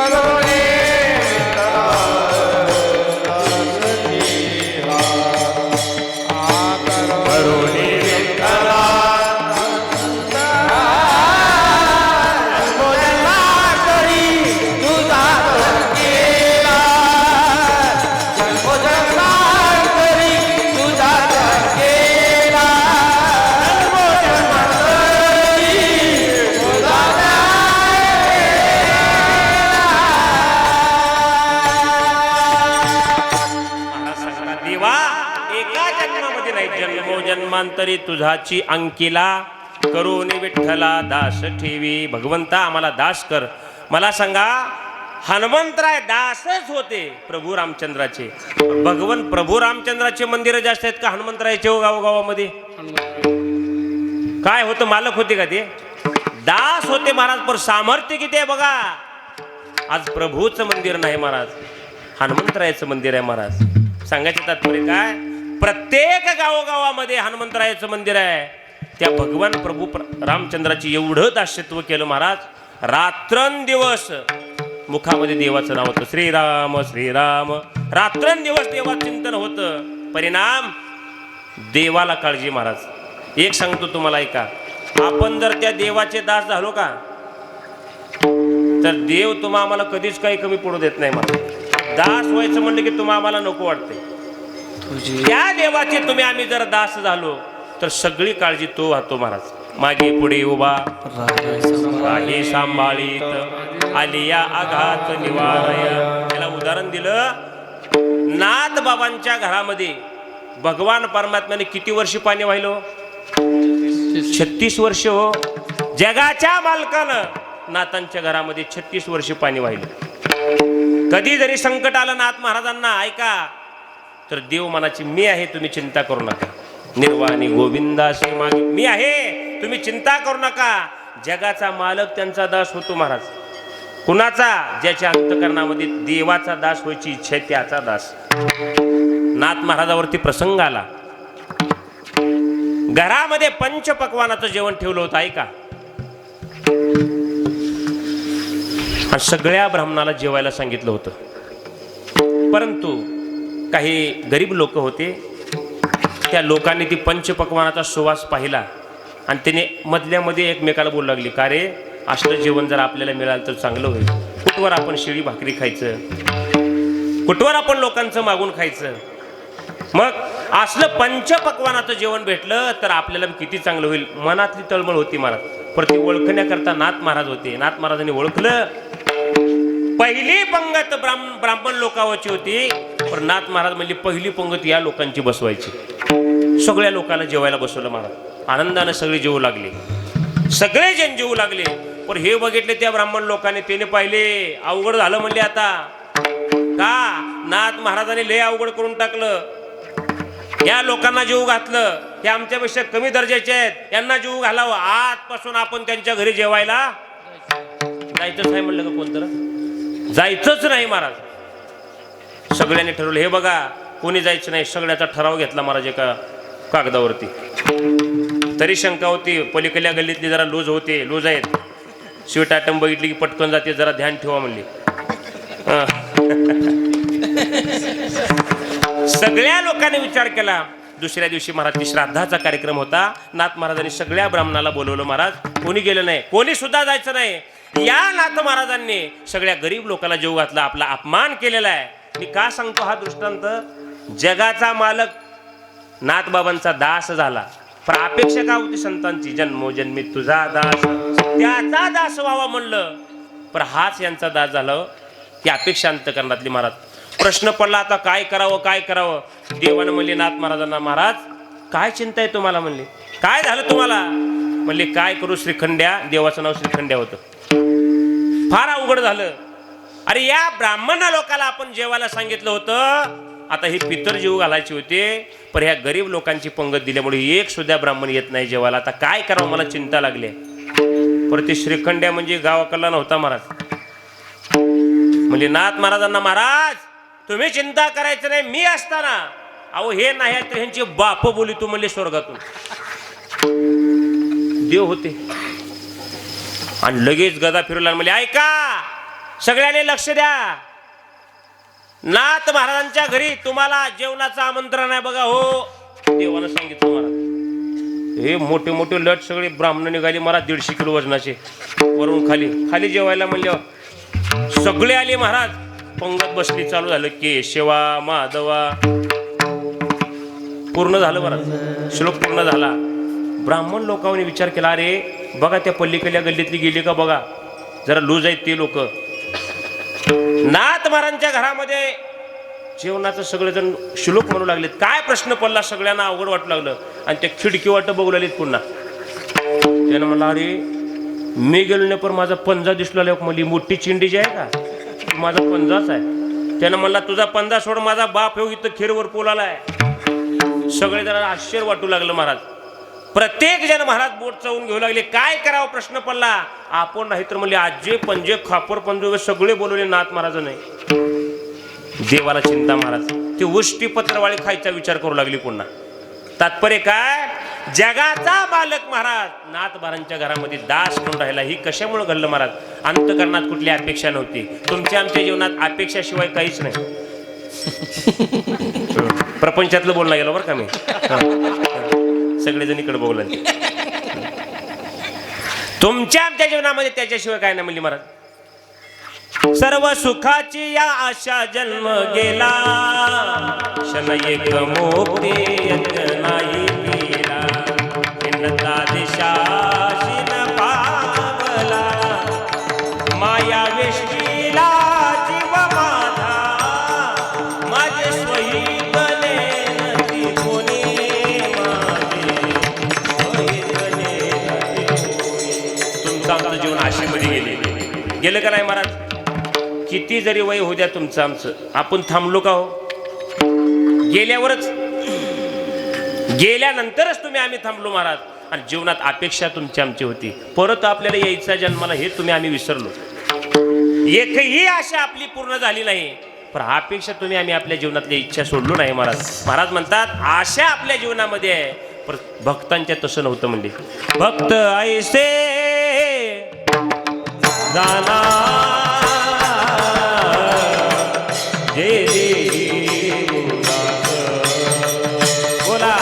करो रे अंतरी तुझाची अंकिला, करून विठ्ठला दास ठेवी. भगवंता आम्हाला दास कर. मला सांगा, हनुमंतराय दासच होते प्रभू रामचंद्राचे. भगवान प्रभू रामचंद्राचे मंदिर जास्त आहेत का हनुमंतरायचे हो गावोगावामध्ये? काय होतं, मालक होते का ते? दास होते महाराज. पण सामर्थ्य किती आहे बघा. आज प्रभूचं मंदिर नाही महाराज, हनुमंतरायाचं मंदिर आहे महाराज. सांगायचं तात्पर्य काय, प्रत्येक गावोगावामध्ये हनुमंतरायाचं मंदिर आहे. त्या भगवान प्रभू रामचंद्राची एवढं दास्यत्व केलं महाराज. रात्रंदिवस मुखामध्ये देवाचं नाव होतं, श्रीराम श्रीराम. रात्रंदिवस देवाचं चिंतन होतं. परिणाम देवाला काळजी महाराज. एक सांगतो तुम्हाला, ऐका. आपण जर त्या देवाचे दास झालो का, तर देव तुम्हा आम्हाला कधीच काही कमी पडू देत नाही महाराज. दास व्हायचं म्हणलं की तुम्हा आम्हाला नको वाटते. त्या देवाचे तुम्ही आम्ही जर दास झालो तर सगळी काळजी तो वाहतो महाराज. मागे पुढे उभा राही सांभाळीत, आलिया आघात निवारय. त्याला उदाहरण दिलं, नाथ बाबांच्या घरामध्ये भगवान परमात्म्याने किती वर्ष पाणी वाहिलं? 36 वर्ष हो. जगाच्या मालकानं नाथांच्या घरामध्ये 36 वर्ष पाणी वाहिलं. कधी जरी संकट आलं नाथ महाराजांना, ऐका, तर देव मनाची मी आहे, तुम्ही चिंता करू नका. निर्वाणी गोविंदाशी मागे मी आहे, तुम्ही चिंता करू नका. जगाचा मालक त्यांचा दास होतो महाराज. कुणाचा? ज्याच्या अंतकरणामध्ये देवाचा दास व्हायची इच्छा आहे त्याचा दास. नाथ महाराजावरती प्रसंग आला. घरामध्ये पंचपक्वानाचं जेवण ठेवलं होतं, ऐका. आणि सगळ्या ब्राह्मणाला जेवायला सांगितलं होतं. परंतु काही गरीब लोक होते. त्या लोकांनी ती पंचपक्वानाचा सुवास पाहिला आणि त्याने मधल्यामध्ये एकमेकाला बोलू लागली, का रे, असलं जेवण जर आपल्याला मिळालं तर चांगलं होईल. कुठवर आपण शिळी भाकरी खायचं, कुठवर आपण लोकांचं मागून खायचं. मग असलं पंचपक्वानाचं जेवण भेटलं तर आपल्याला किती चांगलं होईल. मनातली तळमळ होती महाराज. पण ती ओळखण्याकरता नाथ महाराज होते. नाथ महाराजांनी ओळखलं. पहिली पंगत ब्राह्मण लोकांची होती. पण नाथ महाराज म्हणले, पहिली पंगत या लोकांची बसवायची. सगळ्या लोकांना जेवायला बसवलं महाराज. आनंदाने सगळे जेवू लागले. सगळे जण जेवू लागले. पण हे बघितले त्या ब्राह्मण लोकांनी, त्याने पाहिले अवघड झालं. म्हणले आता का, नाथ महाराजांनी लय अवघड करून टाकलं. या लोकांना जीव घातलं, हे आमच्यापेक्षा कमी दर्जाचे आहेत, यांना जीव घालावं. आजपासून आपण त्यांच्या घरी जेवायला जायचंच नाही. म्हणलं का कोणतं? जायचंच नाही महाराज. सगळ्यांनी ठरवलं. हे बघा, कोणी जायचं नाही. सगळ्याचा ठराव घेतला महाराज एका कागदावरती. तरी शंका होती, पलीकडल्या गल्लीतली जरा लूज होते, लूज आहेत. स्वीट आयटम बघितली की पटकन जाते, जरा ध्यान ठेवा म्हणली. सगळ्या लोकांनी विचार केला. दुसऱ्या दिवशी महाराजची श्राद्धाचा कार्यक्रम होता. नाथ महाराजांनी सगळ्या ब्राह्मणाला बोलवलं महाराज. कोणी गेलं नाही, कोणी सुद्धा जायचं नाही. या नाथ महाराजांनी सगळ्या गरीब लोकांना जीव घातला, आपला अपमान केलेला आहे. मी का सांगतो हा दृष्टांत? जगाचा मालक नाथ बाबांचा दास झाला. पण अपेक्षा का होती संतांची? जन्मोजन्मी तुझा दास, त्याचा दास व्हावा म्हणलं. पण हाच यांचा दास झाला. ती अपेक्षा अंतकरणातली महाराज. प्रश्न पडला, आता काय करावं, काय करावं? देवानं म्हणले नाथ महाराजांना, महाराज काय चिंता आहे तुम्हाला? म्हणले, काय झालं तुम्हाला? म्हणले, काय करू, श्रीखंड्या. देवाचं नाव श्रीखंड्या होतं. फार अवघड झालं. अरे, या ब्राह्मण लोकाला आपण जेवायला सांगितलं होतं. आता हे पितर जीव घालायचे होते, पण ह्या गरीब लोकांची पंगत दिल्यामुळे एक सुद्धा ब्राह्मण येत नाही जेवायला. आता काय करावं, मला चिंता लागली. पर ते श्रीखंड्या म्हणजे गावाकडला नव्हता महाराज. म्हणजे नाथ महाराजांना, महाराज तुम्ही चिंता करायचं नाही, मी असताना. अहो हे नाही तर ह्यांचे बाप बोली तू म्हणले स्वर्गातून. देव होते. आणि लगेच गदा फिरवला. म्हणजे ऐका, सगळ्यांनी लक्ष द्या. नाथ महाराजांच्या घरी तुम्हाला जेवणाचं आमंत्रण आहे बघा. हो, देवानं सांगितलं महाराज. हे मोठे मोठे लट सगळे ब्राह्मण निघाले महाराज, 150 किलो वजनाचे, वरून खाली खाली जेवायला म्हणले. सगळे आले महाराज. पंगत बसली, चालू झालं केशवा माधवा. पूर्ण झालं महाराज, श्लोक पूर्ण झाला. ब्राह्मण लोकांनी विचार केला, अरे बघा त्या पल्लीकडल्या गल्लीतली गेली का बघा, जरा लूज आहेत ते लोक. नाथ महाराजांच्या घरामध्ये जेवणाचं सगळेजण श्लोक म्हणू लागलेत. काय प्रश्न पडला, सगळ्यांना अवघड वाटू लागलं. आणि त्या खिडकी वाट बघू लागलीत पुन्हा. त्यानं म्हणला, अरे मी गेलो नाही पण माझा पंजा दिसला. म्हणली मोठी चिंडी जी आहे का माझा पंजाच आहे. त्यानं म्हणला तुझा पंजा सोड, माझा बाप येऊ इथं खीरवर पोलाला आहे. सगळे जरा आश्चर्य वाटू लागलं महाराज. प्रत्येक जण महाराज बोट चावून घेऊ लागले. काय करावं प्रश्न पडला. आपण नाही तर म्हणले आजे पंजे खापर पंजे सगळे बोलवले, नाथ महाराज नाही. देवाला चिंता महाराज. ते उष्टी पत्रवाळी खायचा विचार करू लागली पुन्हा. तात्पर्य काय, जगाचा मालक महाराज नाथ महाराजांच्या घरामध्ये दास म्हणून राहिला. ही कशामुळे घडलं महाराज. अंतकरणात कुठली अपेक्षा नव्हती. तुमच्या आमच्या जीवनात अपेक्षाशिवाय काहीच नाही. प्रपंचातलं बोलणं गेलं बरं का मी. सगळेजण इकडे बोलले. तुमच्या आमच्या जीवनामध्ये त्याच्याशिवाय काय नाही म्हणली महाराज. सर्व सुखाची या आशा जन्म गेला, शन एक मोक्ती नाही केला. भिन्नता दिशाशीन पावला, माया वेष्टीला जीव माझा. माझे स्वहितने नदी कोणी, माझे स्वहितने नदी कोणी. तुमचं आमचं जीवन आशेमध्ये गेलं का नाही महाराज. किती जरी वय होऊ द्या तुमचं आमचं, आपण थांबलो का हो. गेल्यानंतरच तुम्ही आम्ही थांबलो महाराज. आणि जीवनात अपेक्षा तुमची आमची होती, परत आपल्याला यायचा जन्माला हे तुम्ही आम्ही विसरलो. एकही आशा आपली पूर्ण झाली नाही, पण अपेक्षा तुम्ही आम्ही आपल्या जीवनातली इच्छा सोडलो नाही महाराज. महाराज म्हणतात आशा आपल्या जीवनामध्ये आहे, पण भक्तांच्या तसं नव्हतं. म्हणजे भक्त ऐसे जाना बोला.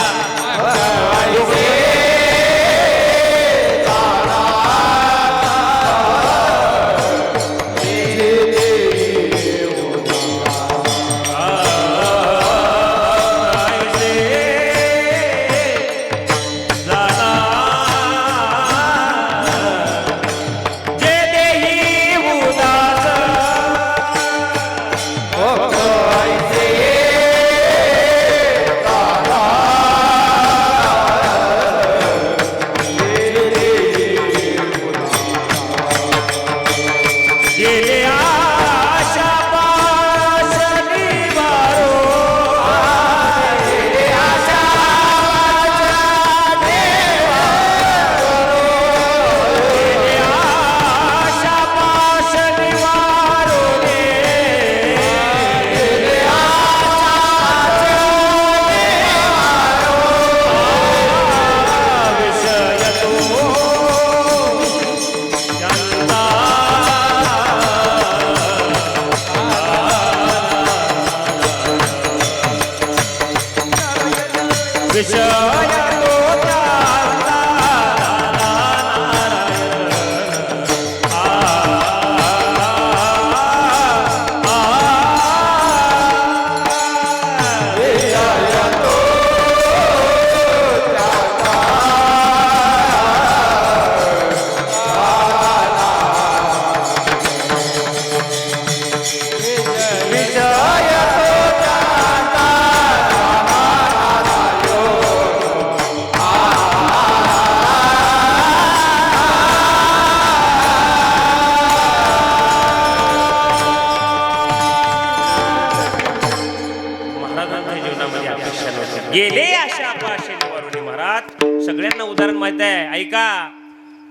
गेले अशा पाशे निवारुनी महाराज. सगळ्यांना उदाहरण माहित आहे, ऐका.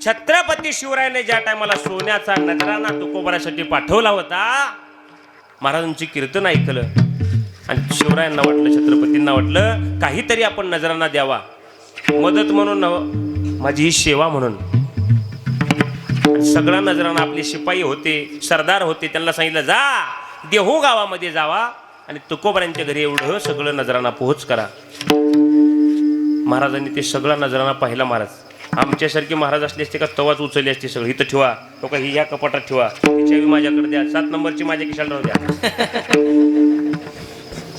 छत्रपती शिवरायाने ज्या टायमाला सोन्याचा नजराणा तुकोबरासाठी पाठवला होता, महाराजांची कीर्तन ऐकलं आणि शिवरायांना वाटलं, छत्रपतींना वाटलं काहीतरी आपण नजराणा द्यावा, मदत म्हणून नव्हं, माझी ही सेवा म्हणून. सगळा नजराणा आपले शिपाई होते, सरदार होते, त्यांना सांगितलं जा देहू गावामध्ये जावा आणि तुकोबरांच्या घरी एवढं सगळं नजराणा पोहोच करा. महाराजांनी ते सगळा नजराणा पाहिला. महाराज आमच्यासारखे महाराज असले असते का तवाच उचलली असते सगळं. इथं ठेवा, तो का ही ह्या कपाटात ठेवा, चावी माझ्याकडे द्या, 7 नंबरची माझ्या खिशाला राहू द्या.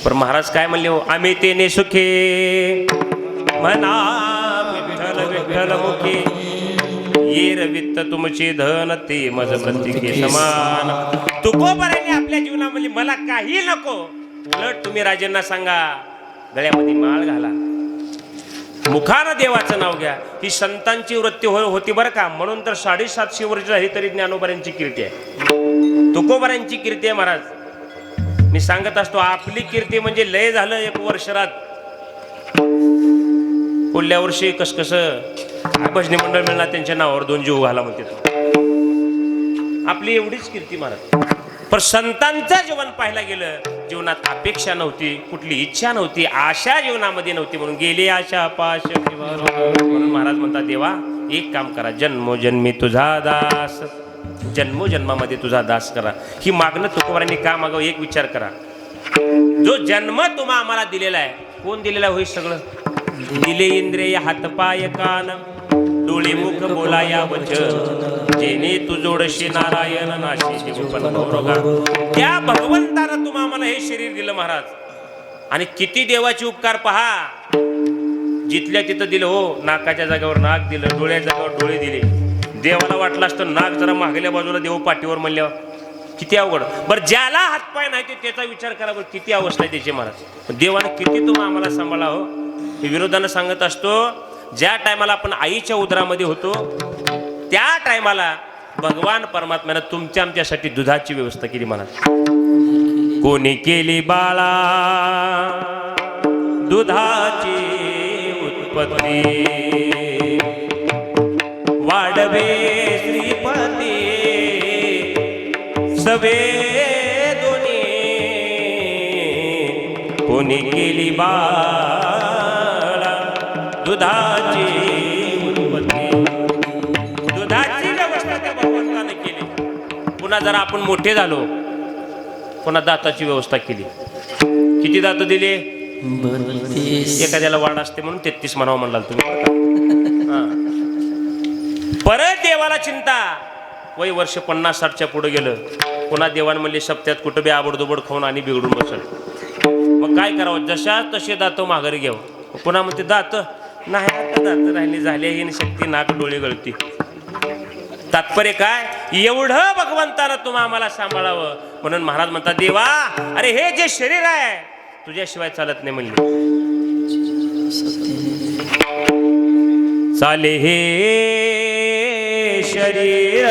पण महाराज काय म्हणले हो, आम्ही तेने सुखे म्हणा विठ्ठल विठ्ठल मुखे, येर वित्त तुमचे धन ते मज प्रत्येकी समान. तुकोबराने आपल्या जीवनामध्ये मला काही नको, उलट तुम्ही राजांना सांगा गळ्यामध्ये माळ घाला, मुखानं देवाचं नाव घ्या. ही संतांची वृत्ती होती बरं का. म्हणून तर 750 वर्ष झाली तरी ज्ञानोबारांची कीर्ती आहे, तुकोबारांची कीर्ती आहे. महाराज मी सांगत असतो आपली कीर्ती म्हणजे लय झालं 1 वर्षरात. पुढल्या वर्षी कस भजनी मंडळ मिळणार त्यांच्या नावावर 2 जीव घाला म्हणते. आपली एवढीच कीर्ती महाराज. पण संतांचं जीवन पाहायला गेलं, जीवनात अपेक्षा नव्हती, कुठली इच्छा नव्हती, आशा जीवनामध्ये नव्हती, म्हणून गेली आशा पाश. म्हणून महाराज म्हणतात देवा एक काम करा, जन्मोजन्मी तुझा दास, जन्मोजन्मामध्ये तुझा दास करा. ही मागणं तुकोबारांनी का मागावं एक विचार करा. जो जन्म तुम्हा आम्हाला दिलेला आहे, कोण दिलेला होईल? सगळं दिले इंद्रिय हातपाय कान, डोळे मुख बोलाया वचन, जेने तू जोडशी नारायण नाशी जीवपण गौरगा. त्या भगवंतानं तुम्हा आम्हाला हे शरीर दिलं महाराज. आणि किती देवाचे उपकार पहा. जिथल्या तिथं दिलं हो, नाकाच्या जागेवर नाक दिलं, डोळ्याच्या जागेवर डोळे दिले. देवाला वाटलं असतं नाक जरा मागल्या बाजूला देव पाठीवर म्हणल्यावर किती अवघड. बरं ज्याला हातपाय नाही त्याचा विचार करा बरं किती अवस्था आहे त्याची महाराज. देवाने किती तुम्हा आम्हाला सांभाळा हो. हे विरोधानं सांगत असतो, ज्या टायमाला आपण आईच्या उदरामध्ये होतो त्या टायमाला भगवान परमात्म्यानं तुमच्या आमच्यासाठी दुधाची व्यवस्था केली महाराज. कोणी केली बाळा दुधाची उत्पत्ती, वाढवे श्रीपती सवे दोन्ही. कोणी केली बाळा दुधाची उत्पत्ती, दुधाची व्यवस्था त्या भगवंताने केली. पुन्हा जरा आपण मोठे झालो, पुन्हा दाताची व्यवस्था केली. किती दात दिले? 32. एखाद्याला वाढ असते म्हणून 33 म्हणावं म्हणलाल तुम्ही. परत देवाला चिंता. वय वर्ष 50-60च्या पुढे गेलं. पुन्हा देवान म्हणले सप्त्यात कुठं बी आबडदोबड खाऊन आणि बिघडून बसल. मग काय करावं? जशा तसे दात माघारी घ्यावं. पुन्हा म्हणते दात नाही, आता दात राहिली, झाले ही शक्ती, नाक डोळे गळती. तात्पर्य काय? एवढं भगवंतानं तुम्हा आम्हाला सांभाळावं. म्हणून महाराज म्हणतात देवा अरे हे जे शरीर आहे तुझ्याशिवाय चालत नाही म्हणले. चाले हे शरीर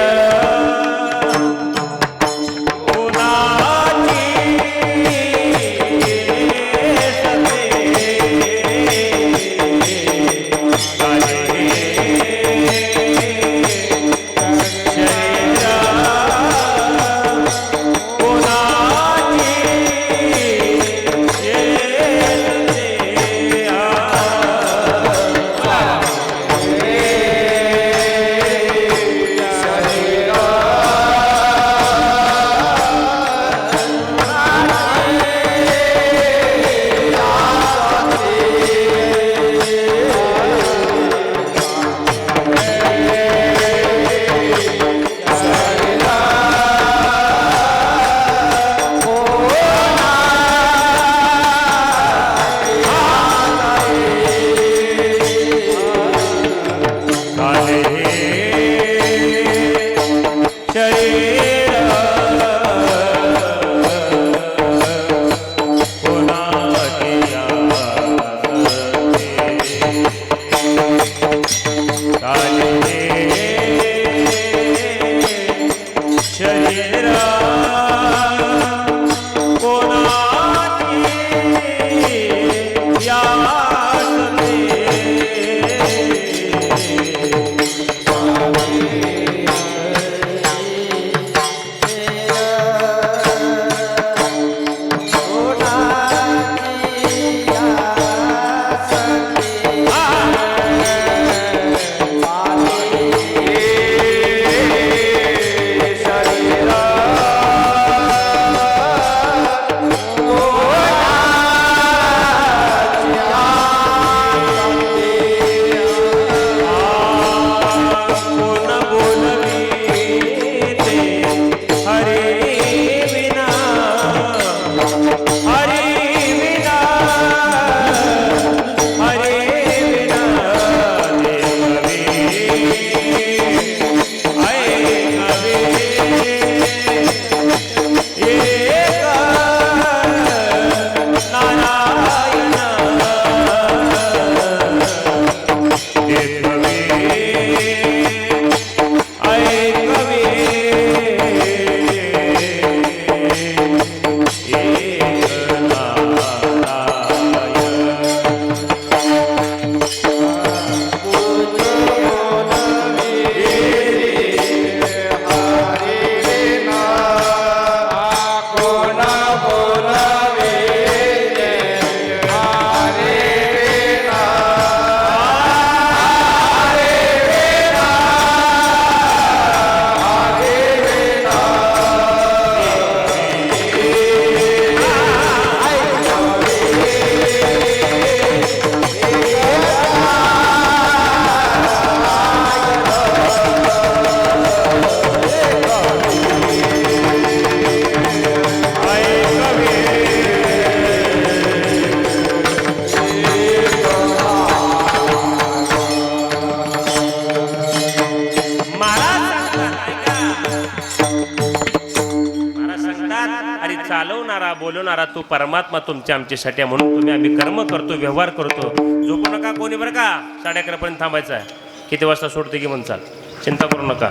चालवणारा बोलवणारा तो परमात्मा तुमच्या आमच्यासाठी आहे. म्हणून तुम्ही आम्ही कर्म करतो, व्यवहार करतो. झोपू नका कोणी बरं का. 11:30 थांबायचं आहे. किती वाजता सोडते की म्हणचाल. चिंता करू नका.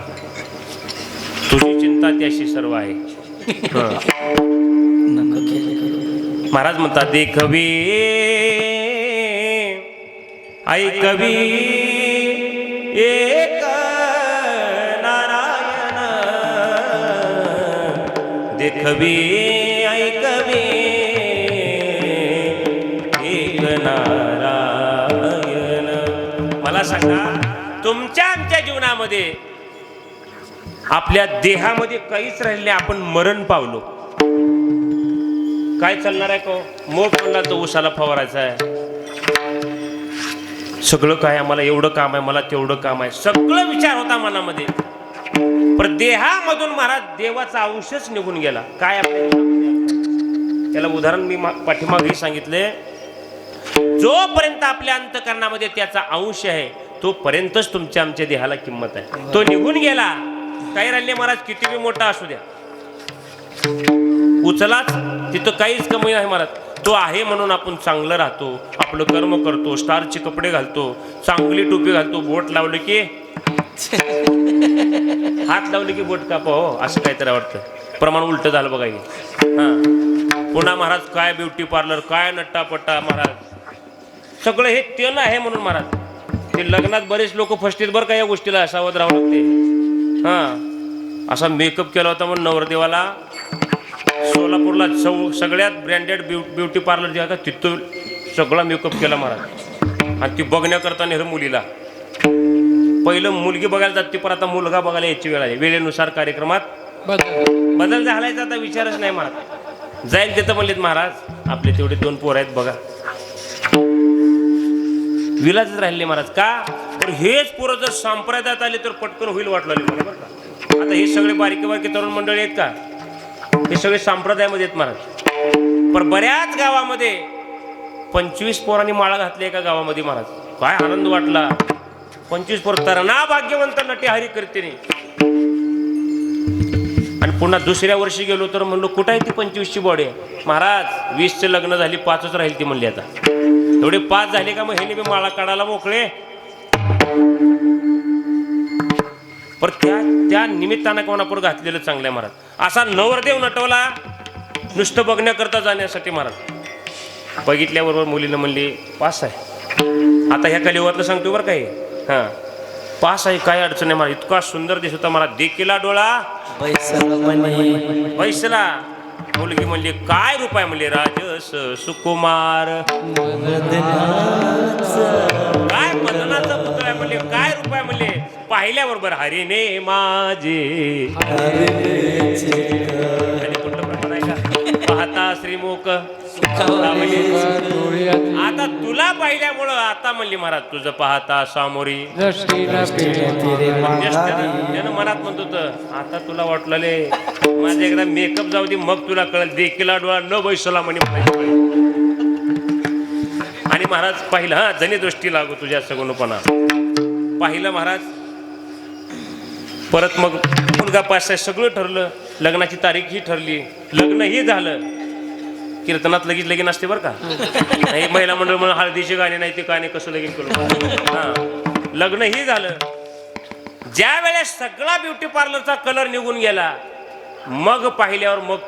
तुझी चिंता त्याशी सर्व आहे. नको केलं. महाराज म्हणतात देखवी ऐकवी एक नारायण, देखवी ऐकवी एक नारायण. मला सांगा, तुमच्या आमच्या जीवनामध्ये आपल्या देहामध्ये काहीच राहिले नाही. आपण मरण पावलो. काय चालणार आहे को. मोग म्हणला तो उसाला फवारायचा आहे. सगळं काय, आम्हाला एवढं काम आहे, मला तेवढं काम आहे, सगळं विचार होता मनामध्ये. पण देहामधून महाराज देवाचा अंशच निघून गेला. काय आपल्या त्याला उदाहरण मी पाठीमागे सांगितले. जोपर्यंत आपल्या अंतकरणामध्ये त्याचा अंश आहे तोपर्यंतच तुमच्या आमच्या देहाला किंमत आहे. तो निघून गेला, काही राहिले महाराज किती बी मोठा असू द्या, उचलाच, तिथं काहीच कमी आहे महाराज. तो आहे म्हणून आपण चांगलं राहतो, आपलं कर्म करतो, स्टारचे कपडे घालतो, चांगली टोपी घालतो, बोट लावलं की हात लावले की बोट कापा. हो असं काहीतरी वाटतं. प्रमाण उलट झालं बघा. हां पुन्हा महाराज काय ब्युटी पार्लर, काय नट्टापट्टा महाराज, सगळं हे तेल आहे म्हणून महाराज. ते लग्नात बरेच लोक फसतील बरं का या गोष्टीला, सावध राहावं लागते. हां असा मेकअप केला होता म्हणून नवरदेवाला सोलापूरला सगळ्यात ब्रँडेड ब्युटी पार्लर जे आहे तिथं सगळा मेकअप केला महाराज. आणि ती बघण्याकरता नेहर मुलीला. पहिलं मुलगी बघायला जाते, पण आता मुलगा बघायला यायची वेळ आहे. वेळेनुसार कार्यक्रमात बदल झालायचा आता विचारच नाही महाराज. जाईल तिथं म्हणलेत महाराज आपले तेवढे 2 पोर आहेत बघा. विलाजच राहिले महाराज. का तर हेच पोरं जर संप्रदायात आले तर पटकन होईल वाटलं मला बरं का. आता हे सगळे बारीकी बारीकी तरुण मंडळी आहेत का, हे सगळे संप्रदायामध्ये आहेत महाराज. पण बऱ्याच गावामध्ये 25 पोरांनी माळा घातली एका गावामध्ये महाराज. काय आनंद वाटला. 25 पोर तरणा भाग्यवंत नटी हरी करते नाही. आणि पुन्हा दुसऱ्या वर्षी गेलो तर म्हणलो कुठं आहे ती 25ची बॉडी महाराज. 20चे लग्न झाली, 5च राहील ती म्हणली. आता एवढे 5 झाले का मग हे बी माळा काढायला मोकळे. पर त्या निमित्तानं कोणापूर घातलेलं चांगलं आहे महाराज. असा नवरदेव नटवला नुसतं बघण्याकरता जाण्यासाठी महाराज. बघितल्याबरोबर मुलीनं म्हणली पास आहे. आता ह्या कलियुगातलं सांगतो बरं काही. हां पास आहे, काय अडचण आहे महाराज. इतका सुंदर दिसत होता महाराज. देखीला डोळा बैसला. मुलगी म्हणली काय रूप आहे म्हणले. राजस सुकुमार काय मदनाचा पुत्र आहे म्हणले. काय रूप आहे म्हणले. पाहिल्याबरोबर हरीने माझे कुठलं प्रमाण आहे का. पाहता श्रीमुख आता तुला पाहिल्यामुळं आता म्हणली महाराज तुझं पाहता सामोरी. त्यानं मनात म्हणत होतं आता तुला वाटले माझ्या एकदा मेकअप जाऊ दे मग तुला कळेल. देखीला डोळा न बैसला म्हणे. आणि महाराज पाहिलं. हा जणी दृष्टी लागू तुझ्या सगुणपणा. पाहिलं महाराज. परत मग मुलगा पास आहे, सगळं ठरलं. लग्नाची तारीखही ठरली, लग्नही झालं. कीर्तनात लगेच लगीन असते बरं का. नाही महिला मंडळ म्हणून हळदीचे गाणे नाही ते गाणे कसं लगीन करू. हां लग्नही झालं. ज्या वेळेस सगळा ब्युटी पार्लरचा कलर निघून गेला मग पाहिल्यावर मग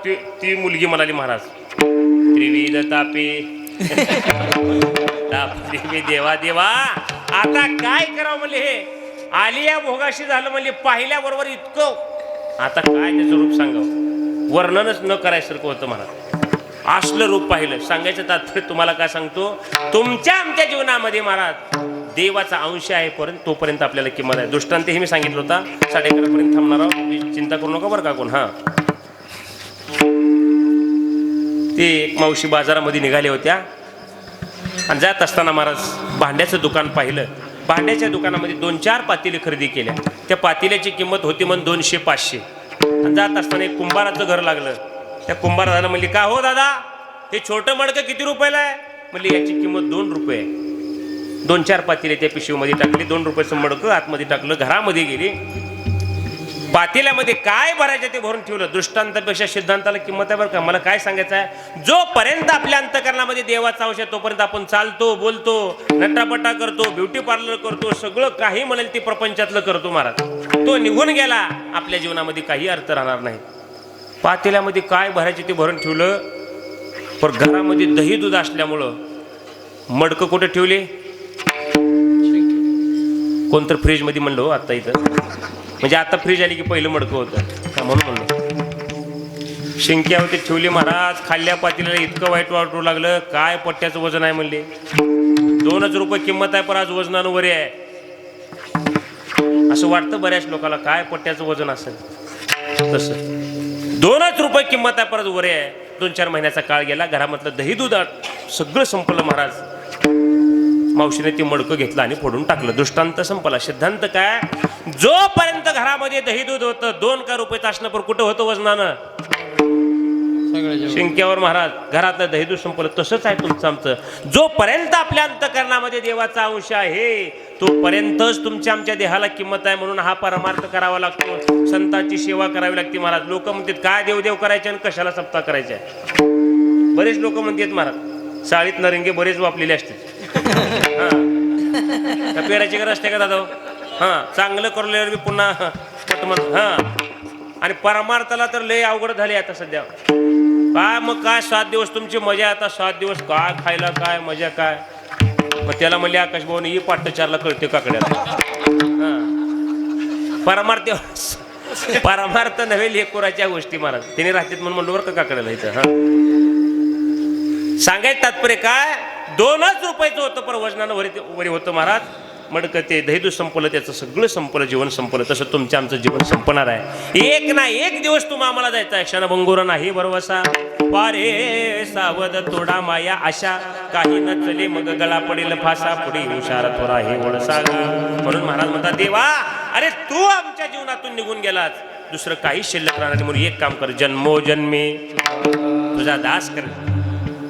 ती मुलगी म्हणाली महाराज त्रिविध तापे तापे देवा देवा आता काय करावं म्हणले. हे आलिया भोगाशी झालं म्हणजे पाहिल्याबरोबर इतकं आता काय त्याचं रूप सांगावं. वर्णनच न करायसारखं होतं महाराज. असलं रूप पाहिलं. सांगायचं तात्पर्य तुम्हाला काय सांगतो. तुमच्या आमच्या जीवनामध्ये महाराज देवाचा अंश आहे परंतु तोपर्यंत आपल्याला किंमत आहे. दृष्टांत हे मी सांगितलं होता. 11:30 पर्यंत थांबणार आहोत. चिंता करू नका बरं का कोण. हां ते एक मावशी बाजारामध्ये निघाल्या होत्या आणि जात असताना महाराज भांड्याचं दुकान पाहिलं. भांड्याच्या दुकानामध्ये 2-4 पातेले खरेदी केल्या. त्या पातेल्याची किंमत होती म्हणून 200-500. आणि जात असताना एक कुंभाराचं घर लागलं. त्या कुंभाराला म्हणली का हो दादा हे छोटं मडकं किती रुपयाला आहे. म्हणली याची किंमत 2 रुपये. 2-4 पातेले त्या पिशवीमध्ये टाकली. 2 रुपयाचं मडकं आतमध्ये टाकलं. घरामध्ये गेली. पातेल्यामध्ये काय भरायचं ते भरून ठेवलं. दृष्टांतापेक्षा सिद्धांताला किंमत आहे बरं का. मला काय सांगायचं आहे, जोपर्यंत आपल्या अंतकरणामध्ये देवाचा अंश आहे तोपर्यंत आपण चालतो, बोलतो, नटापटा करतो, ब्युटी पार्लर करतो, सगळं काही म्हणेल ते प्रपंचातलं करतो महाराज. तो निघून गेला, आपल्या जीवनामध्ये काही अर्थ राहणार नाही. पातेल्यामध्ये काय भरायचे ते भरून ठेवलं, पण घरामध्ये दही दूध असल्यामुळं मडकं कुठे ठेवले, कोणतर फ्रीज मध्ये म्हणलं हो आता इथं, म्हणजे आता फ्रीज आली की पहिलं मडकं होतं का म्हणून म्हणलं. शिंक्यावरती ठेवली महाराज. खाल्ल्या पातेल्याला इतकं वाईट वाटू लागलं, काय पट्ट्याचं वजन आहे म्हणले. 2च रुपये किंमत आहे, पण आज वजनानं वरे आहे. असं वाटतं बऱ्याच लोकांना, काय पट्ट्याचं वजन असेल. तसं 2च रुपये किंमत आहे, परत वरे आहे. 2-4 महिन्याचा काळ गेला, घरामधलं दही दूध सगळं संपलं महाराज. मावशीने ते मडकं घेतलं आणि फोडून टाकलं. दृष्टांत संपला. सिद्धांत काय, जोपर्यंत घरामध्ये दही दूध होतं, 2 का रुपये असणं, पण कुठं होतं वजनानं, शिंक्यावर महाराज. घरातलं दही दूध संपलं. तसंच आहे तुमचं आमचं. जोपर्यंत आपल्या अंतकरणामध्ये देवाचा अंश आहे तोपर्यंतच तुमच्या आमच्या देहाला किंमत आहे. म्हणून हा परमार्थ करावा लागतो, संतांची सेवा करावी लागते महाराज. लोक म्हणतात काय देवदेव करायचे आणि कशाला सप्ताह करायचे. बरेच लोक म्हणतात महाराज, साळीत नरिंगे बरेच वापलेले असते. हा पेराची गरज असते का दादा. हा चांगलं करल्यावर मी पुन्हा पटमन. हा आणि परमार्थाला तर लय अवघड झाले आता सध्या. काय मग काय 7 दिवस तुमची मजा, आता 7 दिवस काय खायला, काय मजा काय. मग त्याला म्हणले आकाश भाऊन ही पाठ 4ला कळते काकड्याला. हा परमार्थ परमार्थ नव्हे लेकुराच्या गोष्टी महाराज. तिने राहतात म्हणून म्हणलो बरं का काकड्याला इथं. हा सांगायचं तात्पर्य काय, 2च रुपयाचं होतं, पण वजनानं वरी होतं महाराज. मडकं ते दही दूध संपलं, त्याचं सगळं संपलं, जीवन संपलं. तसं तुमचं आमचं जीवन संपणार आहे. एक ना एक दिवस तुम्हा आम्हाला जायचं आहे. क्षणभंगुर नाही भरवसा, पारे सावध तोडा माया आशा, काही न चले मग गळा पडेल फासा, पुढे हुशार थोडा हे वळसा. म्हणून महाराज म्हणतात, देवा अरे तू आमच्या जीवनातून निघून गेलास, दुसरं काही शिल्लक राहणार. म्हणून एक काम कर, जन्मोजन्मी तुझा दास कर.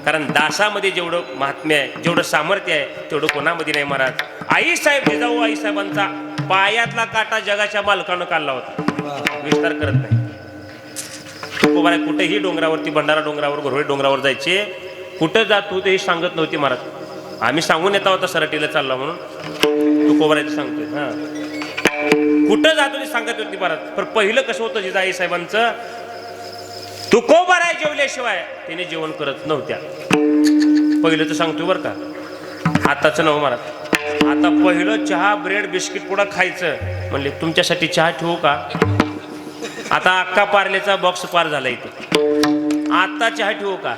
कारण दासामध्ये जेवढं महात्म्य आहे, जेवढं सामर्थ्य आहे, तेवढं कोणामध्ये नाही महाराज. आईसाहेब जिजाऊ आईसाहेबांचा पायातला काटा जगाच्या मालकानं काढला होता, विस्तार करत नाही. तुकोबाराय कुठेही डोंगरावरती, भंडारा डोंगरावर, घोरवे डोंगरावर जायचे, कुठं जात होते हे सांगत नव्हते महाराज. आम्ही सांगून येता होता सरटीला चालला म्हणून, तुकोबारायचं सांगतोय. हा कुठं जात होते सांगत होती महाराज. पण पहिलं कसं होतं जिजाऊ आईसाहेबांचं, तुकोबाराय जेवल्याशिवाय तिने जेवण करत नव्हत्या. पहिलं तर सांगतोय बरं का, आताच नव महाराज. आता पहिलं चहा, ब्रेड, बिस्किट पुडा खायचं म्हणले, तुमच्यासाठी चहा ठेवू का. आता अक्का पार्लेचा बॉक्स पार झाला इथं, आता चहा ठेवू का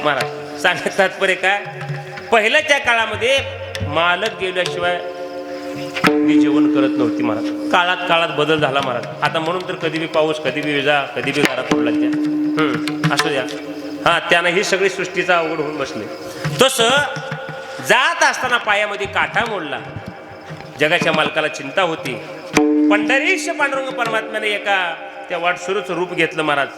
महाराज. सांगत तात्पर्य काय, पहिल्याच्या काळामध्ये मालक गेल्याशिवाय मी जेवण करत नव्हती महाराज. काळात बदल झाला महाराज. आता म्हणून तर कधी बी पाऊस, कधी बी विजा, कधी बी घरात पडला त्या असू द्या. हा त्यानं ही सगळी सृष्टीचा अवघड होऊन बसले. तसं जात असताना पायामध्ये काटा मोडला. जगाच्या मालकाला चिंता होती. पंढरीश पांडुरंग परमात्म्याने एका त्या वाटसुरूच रूप घेतलं महाराज.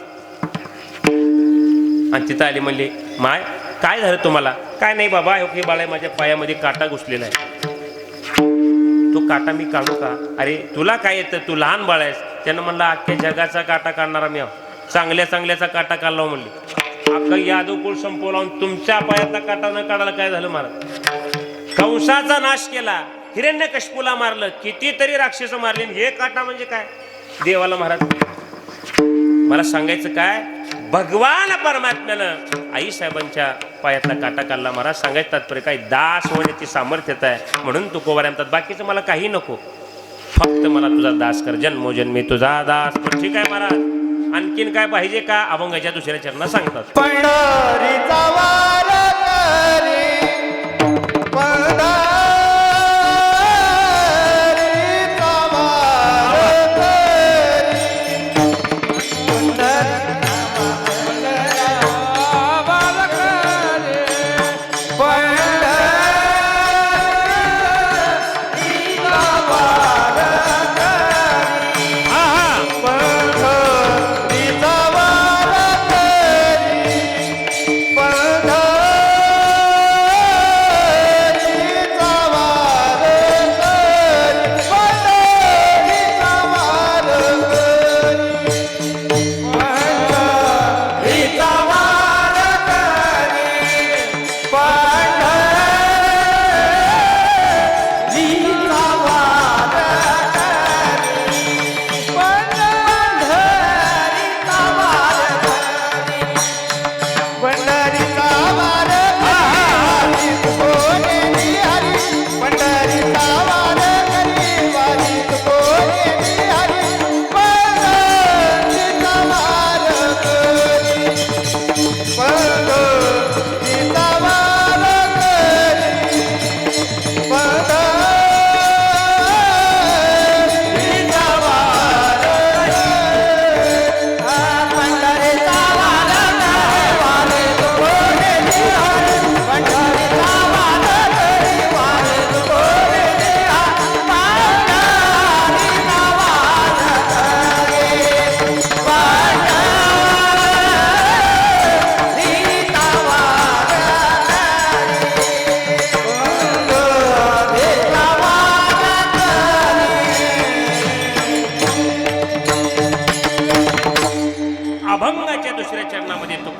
आणि तिथं आली म्हणली, माय काय झालं तुम्हाला. काय नाही बाबा, हे बाळा माझ्या पायामध्ये काटा घुसलेला आहे, तो काटा मी काढू का. अरे तुला काय येतं, तू लहान बाळ आहेस. त्यानं म्हणलं अख्ख्या जगाचा काटा काढणारा मी, चांगल्या चांगल्याचा काटा काढला म्हणले. अख्खा यादव कुळ संपवला, तुमच्या पायातला काटा न काढायला काय झालं महाराज. कंसाचा नाश केला, हिरण्यकश्यपूला मारलं, कितीतरी राक्षस मारले, हे काटा म्हणजे काय देवाला महाराज. मला सांगायचं काय, भगवान परमात्म्यानं आई साहेबांच्या पायातला काटा काढला महाराज. सांगायचं तात्पर्य काय, दास होण्याची सामर्थ्यता आहे. म्हणून तुकोबाराय म्हणतात, बाकीचं मला काही नको, फक्त मला तुझा दास कर, जन्मोजन्मी तुझा दास. पण ठीक आहे महाराज, आणखीन काय पाहिजे का. अभंगाच्या दुसऱ्या चरणात सांगतात, पंढरीचा वार करी, पंढरीचा वार करी,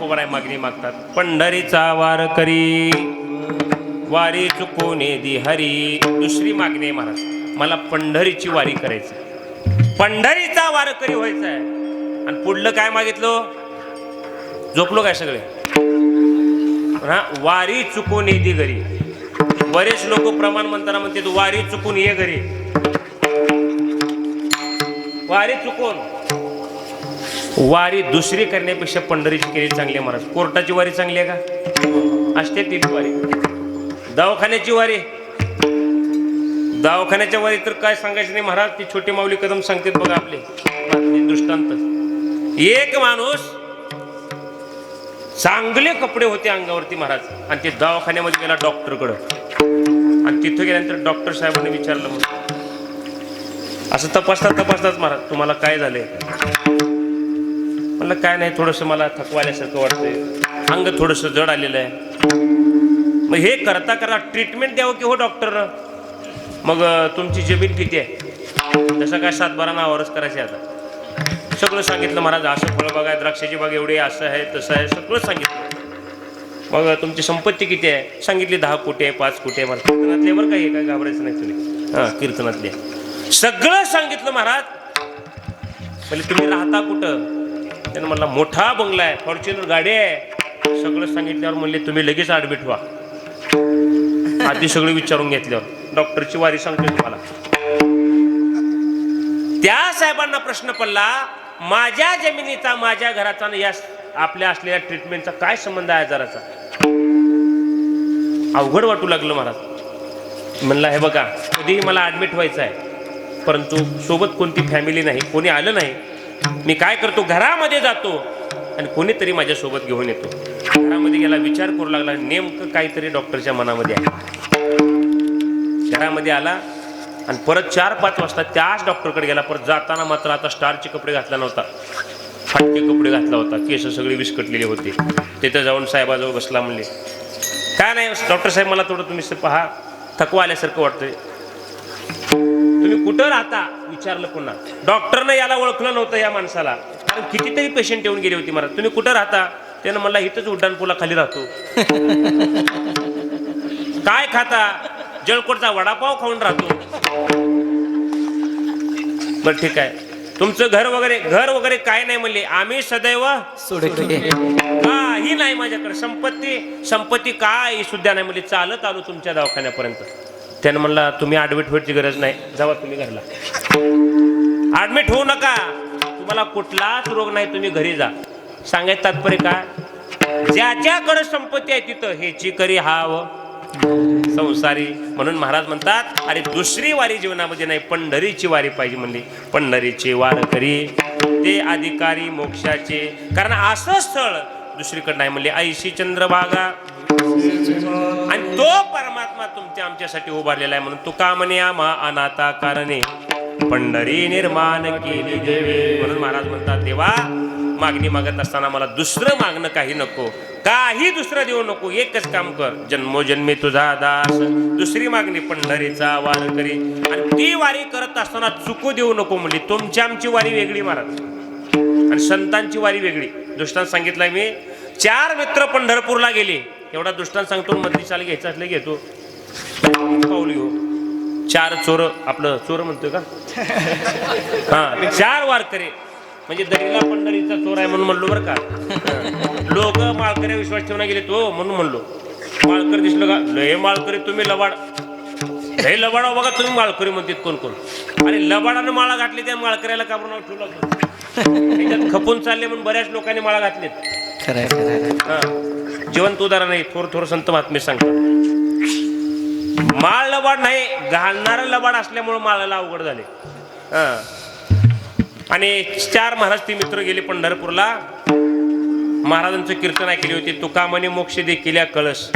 विठोबा आहे मागणी मागतात. पंढरीचा वार करी वारी चुकोने दी हरी. दुसरी मागणी आहे महाराज, मला पंढरीची वारी करायची, पंढरीचा वारकरी व्हायचा आहे. आणि पुढलं काय मागितलं? झोपलो काय सगळे? हा, वारी चुकून ये दी घरी. बरेच लोक प्रमाण म्हणताना म्हणते तू वारी चुकून ये घरी. वारी चुकून, वारी दुसरी करण्यापेक्षा पंढरीची केली चांगली आहे महाराज. कोर्टाची वारी चांगली आहे का? असते ती वारी. दवाखान्याची वारी, दवाखान्याच्या वारी तर काय सांगायचं नाही महाराज. ती छोटी माऊली कदम सांगतात बघा आपले दृष्टांत. एक माणूस चांगले कपडे होते अंगावरती महाराज, आणि ते दवाखान्यामध्ये गेला डॉक्टरकडं. आणि तिथं गेल्यानंतर डॉक्टर साहेबांनी विचारलं, असं तपासताच महाराज तुम्हाला काय झालंय? म्हणलं काय नाही, थोडंसं मला थकवा आल्यासारखं वाटतंय, अंग थोडंसं जड आलेलं आहे. मग हे करता करता ट्रीटमेंट द्यावं की हो डॉक्टर? मग तुमची जमीन किती आहे? तसं काय 7-12 नावावरच करायचे. आता सगळं सांगितलं महाराज. असं फळबाग आहे, द्राक्षाची बाग एवढी, असं आहे तसं आहे, सगळं सांगितलं. मग तुमची संपत्ती किती आहे? सांगितली 10 कोटी आहे, 5 कोटी आहे. मला कीर्तनातले बरं काही काय घाबरायचं नाही तुम्ही. हां, कीर्तनातले सगळं सांगितलं महाराज. म्हणजे तुम्ही राहता कुठं? त्यानं म्हणला मोठा बंगला आहे, फॉर्च्युनर गाडी आहे. सगळं सांगितल्यावर म्हणले तुम्ही लगेच ॲडमिट व्हा. आधी सगळं विचारून घेतल्यावर डॉक्टरची वारी सांगतोय तुम्हाला. त्या साहेबांना प्रश्न पडला, माझ्या जमिनीचा, माझ्या घराचा आणि या आपल्या असलेल्या ट्रीटमेंटचा काय संबंध आहे आजाराचा? अवघड वाटू लागलं महाराज. म्हणला हे बघा, कधीही मला ॲडमिट व्हायचं आहे, परंतु सोबत कोणती फॅमिली नाही, कोणी आलं नाही. मी काय करतो, घरामध्ये जातो आणि कोणीतरी माझ्यासोबत घेऊन येतो. घरामध्ये गेला, विचार करू लागला, नेमकं काहीतरी डॉक्टरच्या मनामध्ये आहे. घरामध्ये आला आणि परत 4-5 वाजता त्याच डॉक्टरकडे गेला. परत जाताना मात्र आता स्टारचे कपडे घातला नव्हता, फाटके कपडे घातला होता, केस सगळे विस्कटलेले होते. तिथं जाऊन साहेबाजवळ बसला. म्हणले काय नाही डॉक्टर साहेब, मला थोडं तुम्ही पहा, थकवा आल्यासारखं वाटतंय. तुम्ही कुठं राहता विचारलं पुन्हा. डॉक्टरनं याला ओळखलं नव्हतं या माणसाला, कारण कितीतरी पेशंट येऊन गेले होते महाराज. तुम्ही कुठं राहता? त्यानं म्हणला इथंच उड्डाण पुलाखाली राहतो. काय खाता? जळकोटचा वडापाव खाऊन राहतो. बरं ठीक आहे, तुमचं घर वगैरे काय नाही? म्हणले आम्ही सदैव सोडके. काही नाही माझ्याकडे, संपत्ती काय सुद्धा नाही. म्हणजे चालत आलो तुमच्या दवाखान्यापर्यंत. त्यानं म्हणला तुम्ही ॲडमिट व्हायची गरज नाही, जावा तुम्ही घरला. ॲडमिट होऊ नका, तुम्हाला कुठलाच रोग नाही, तुम्ही घरी जा. सांगायचं तात्पर्य काय? ज्याच्याकडे संपत्ती आहे तिथं हेची करी हाव संसारी. म्हणून महाराज म्हणतात, अरे दुसरी वारी जीवनामध्ये नाही, पंढरीची वारी पाहिजे. म्हणली पंढरीची वार करी ते अधिकारी मोक्षाचे. कारण असं स्थळ दुसरीकडे नाही. म्हणले ऐशी चंद्रभागा, आणि तो परमात्मा तुमच्या आमच्यासाठी उभारलेला आहे. म्हणून तुका म्हणे आम्हा अनाथा कारणे पंढरी निर्माण केली देवे. म्हणून महाराज म्हणतात, देवा मागणी मागत असताना मला दुसरं मागणं काही नको, काही दुसरं देऊ नको, एकच काम कर, जन्मोजन्मी तुझा दास. दुसरी मागणी पंढरीचा वार करी. आणि ती वारी करत असताना चुकू देऊ नको. म्हणली तुमची आमची वारी वेगळी महाराज, आणि संतांची वारी वेगळी. दृष्टांत सांगितलंय मी. 4 मित्र पंढरपूरला गेले. एवढा दृष्टांत सांगतो, मधली चाल घ्यायचं असले घेतो. पाऊली हो, 4 चोर, आपलं चोर म्हणतोय का? हा, 4 वारकरी. म्हणजे दरीला पंढरीचा चोर आहे म्हणून म्हणलो बरं का. लोक माळकऱ्या विश्वास ठेवून गेले तो म्हणून म्हणलो. माळकर दिसलं का? लय माळकरी तुम्ही लबाड, हे लबाडा बघा तुम्ही माळकरी म्हणतात कोण कोण. अरे लबाडानं माळा घातली, त्या माळकऱ्याला का नाव ठेवलं? त्याच्यात खपून चालले म्हणून बऱ्याच लोकांनी माळा घातलेत. हा, जिवंत उदाहरण नाही, थोर संत महात्मे सांगतात. माळ लबाड नाही, घालणारं लबाड असल्यामुळे माळाला अवघड झाले. हा, आणि 4 महाराज ती मित्र गेले पंढरपूरला. महाराजांचं कीर्तन ऐकले होते. तुका म्हणे मोक्ष देखील कळस,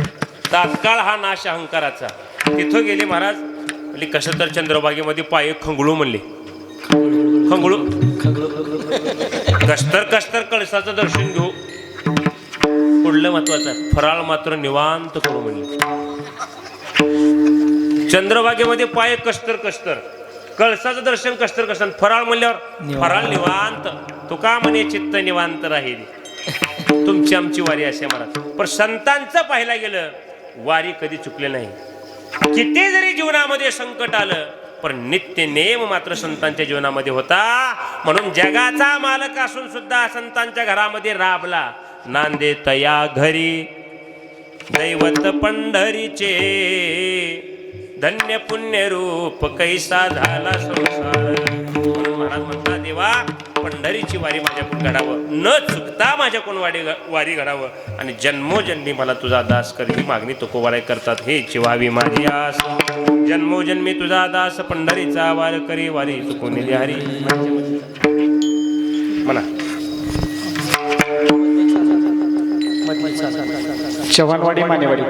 तात्काळ हा नाश अहंकाराचा. तिथं गेले महाराज. म्हणले कसं तर चंद्रभागेमध्ये पाय खंगळू. म्हणले खंगळू, कस्तर कळसाचं दर्शन घेऊ. पुढलं महत्वाचं, फराळ मात्र निवांत करू. म्हणले चंद्रभागेमध्ये पाय कस्तर, कळसाचं दर्शन कस्तर, फराळ म्हणल्यावर फराळ निवांत. तुका म्हणे चित्त निवांत राहील. तुमची आमची वारी असे महाराज. पण संतांचं पाहायला गेलं वारी कधी चुकले नाही. किती जरी जीवनामध्ये संकट आलं पण नित्य नेम मात्र संतांच्या जीवनामध्ये होता. म्हणून जगाचा मालक असून सुद्धा संतांच्या घरामध्ये राबला. नांदे तया घरी दैवत पंढरीचे धन्य पुण्य रूप कैसा झाला संसार. म्हणून महाराज म्हणतात देवा पंढरीची वारी माझ्याकडून घडावं, न चुकता माझ्याकडून वारी घडावं आणि जन्मोजन्मी मला तुझा दास कर ही मागणी तुकोबाराय करतात. हे चिवावी माझी आस जन्मोजन्मी तुझा दास पंढरीचा वार करी वारी चुकून हरी म्हणा. चव्हाणवाडी मानेवाडी.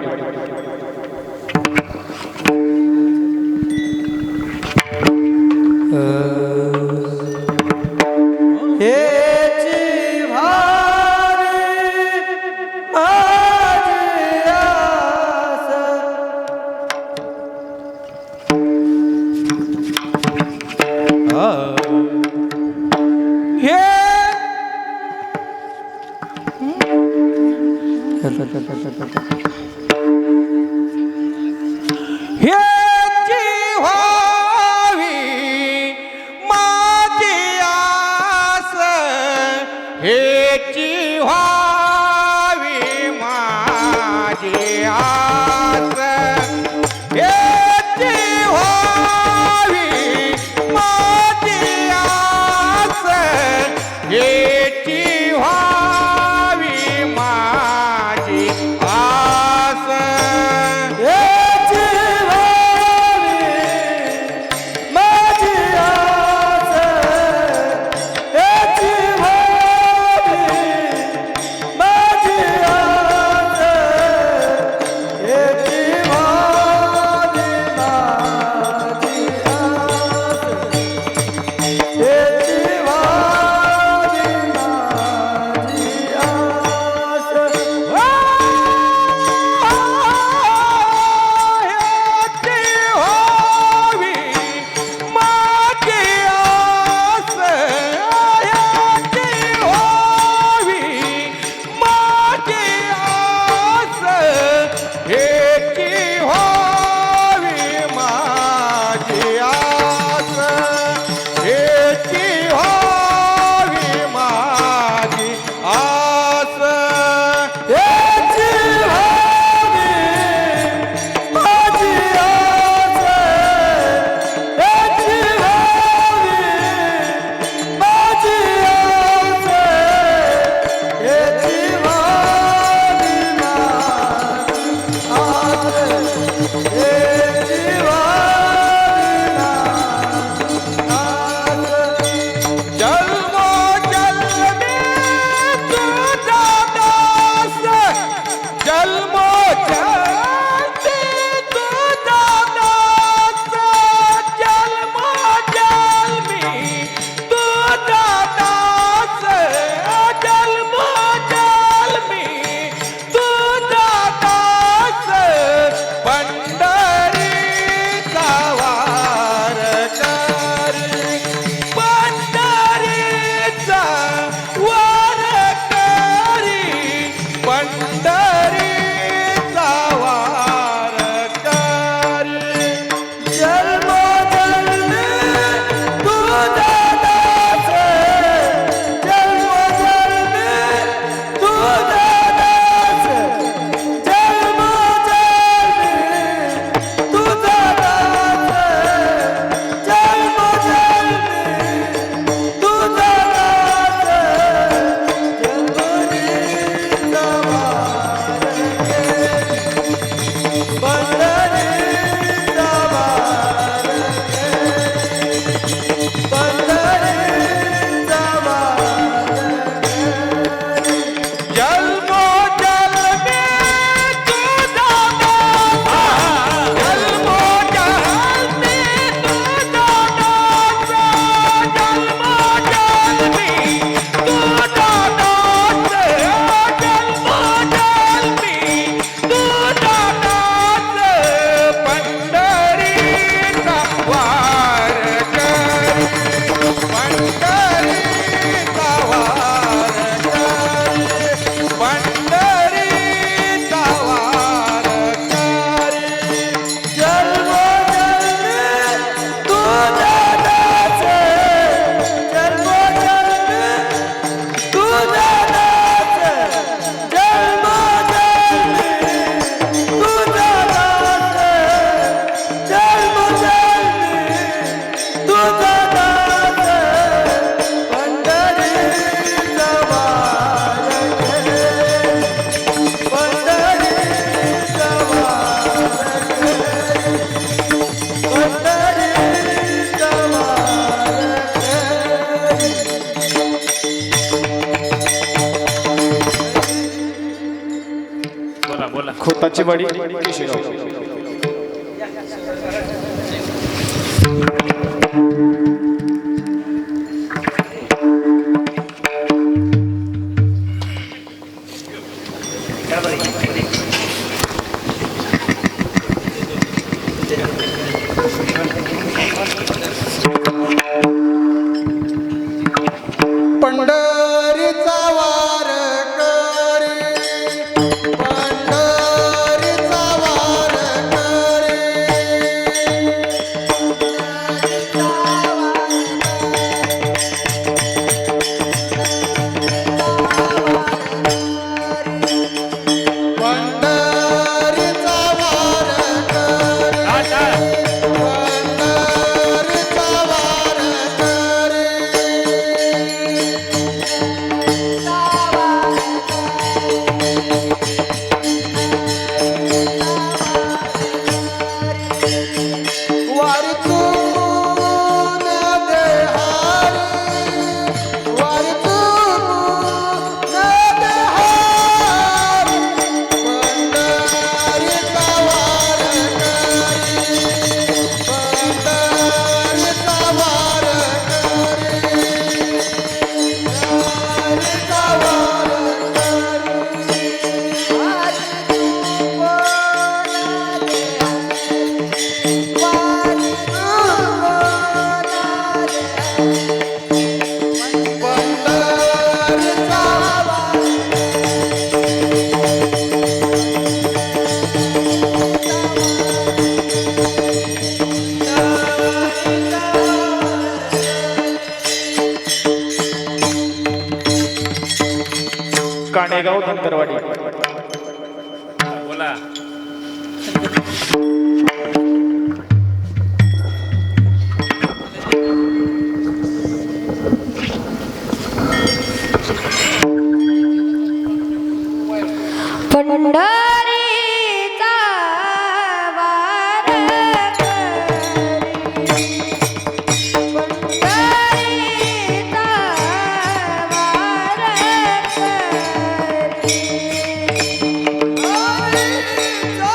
दत्ताची वाडी केशेगाव. पंढरीचा वार करे, पंढरीचा वार करे. पंढरीचा वार करे, पंढरीचा वार करे. वारी चुकून देहारी, वारी चुकून देहारी. पंढरीचा वार करी, पंढरीचा वार करी, पंढरीचा वार करी. वारी काणेगाव धंतरवाडी. बोला. पंढरीचा वार करी, पंढरीचा वार करी. पंढरीचा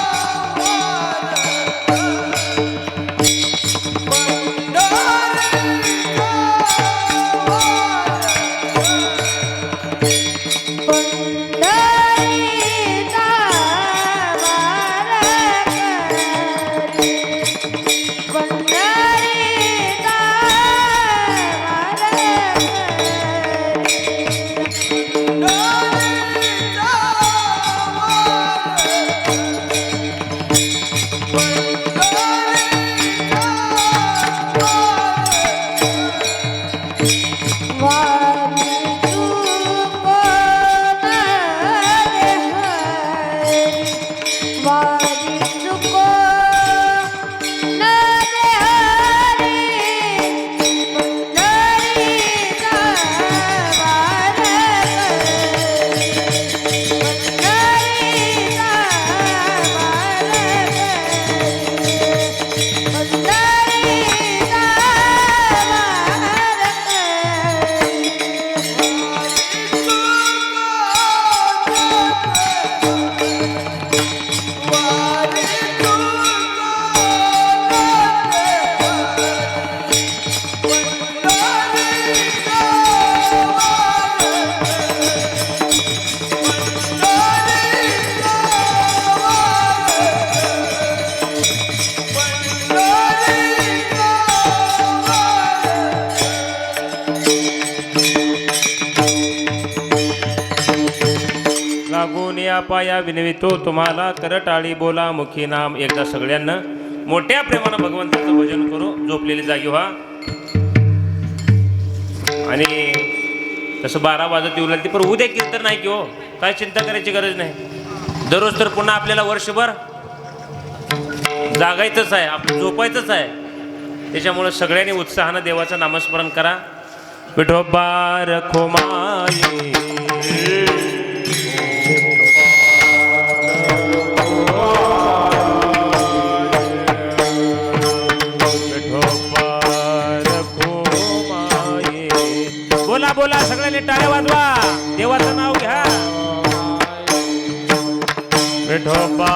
वार करी, पंढरीचा वार वारी चुकून देहारी, वारी चुकून देहारी. पंढरीचा वार करी, पंढरीचा वार करी, पंढरीचा लागून या पाया विनवितो तुम्हाला करटाळी बोला मुखी नाम. एकदा सगळ्यांना मोठ्या प्रेमानं भगवंताचं भजन करू. झोपलेली जागी व्हा. आणि तसं 12 वाजत येऊ लागते, पण उद्या कीर्तन नाही की हो, काय चिंता करायची गरज नाही. दररोज तर पुन्हा आपल्याला वर्षभर जागायचंच आहे, आपण झोपायचंच आहे. त्याच्यामुळे सगळ्यांनी उत्साहानं देवाचं नामस्मरण करा. विठोबा रखो माये, बोला बोला सगळ्यांनी टाळ्या वाजवा, देवाचं नाव घ्या. विठोबा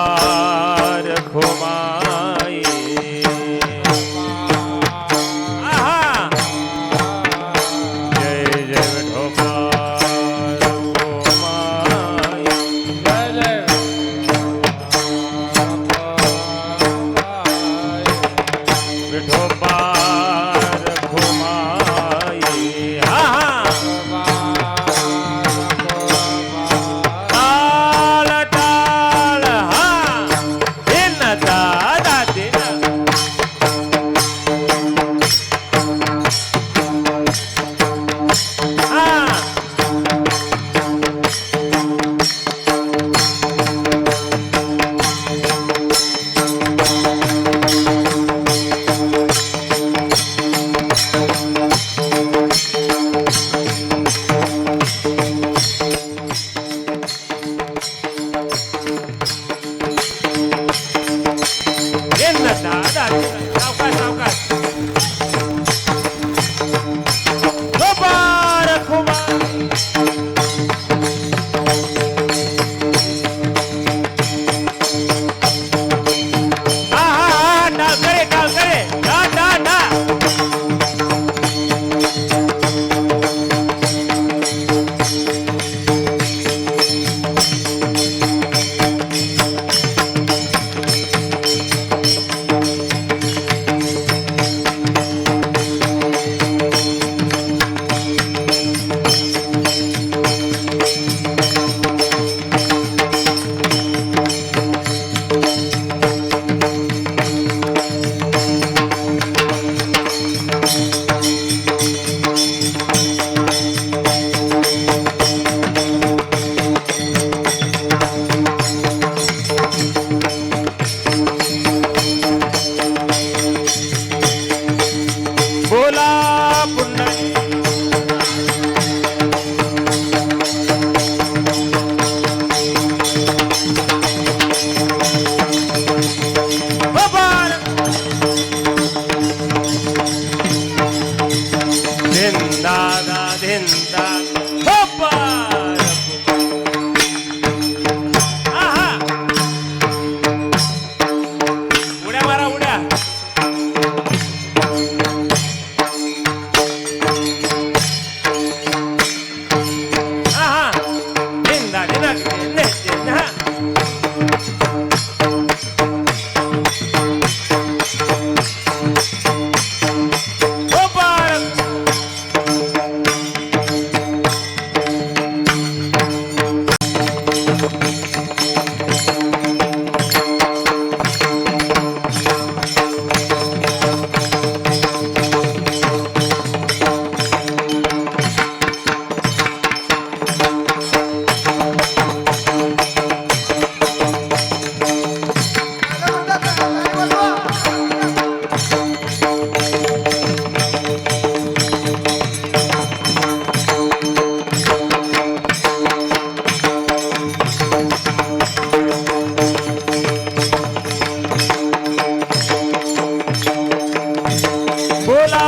रखुमाई आहा जय जय विठोबा रखुमाई विठोबा रखुमाई आहा टाळ टाळ हा दिन दादा दिन हा दिन दादा सावकाश सावकाश गोपाळ रखुमाई टाळ करे टाळ करे टा टा टा बोला पुन्हा गोपाळ दिन दादा गोपाळ आहा उड्या मारा उड्या आहा दिन दादा दिन हा गोपाळ बोला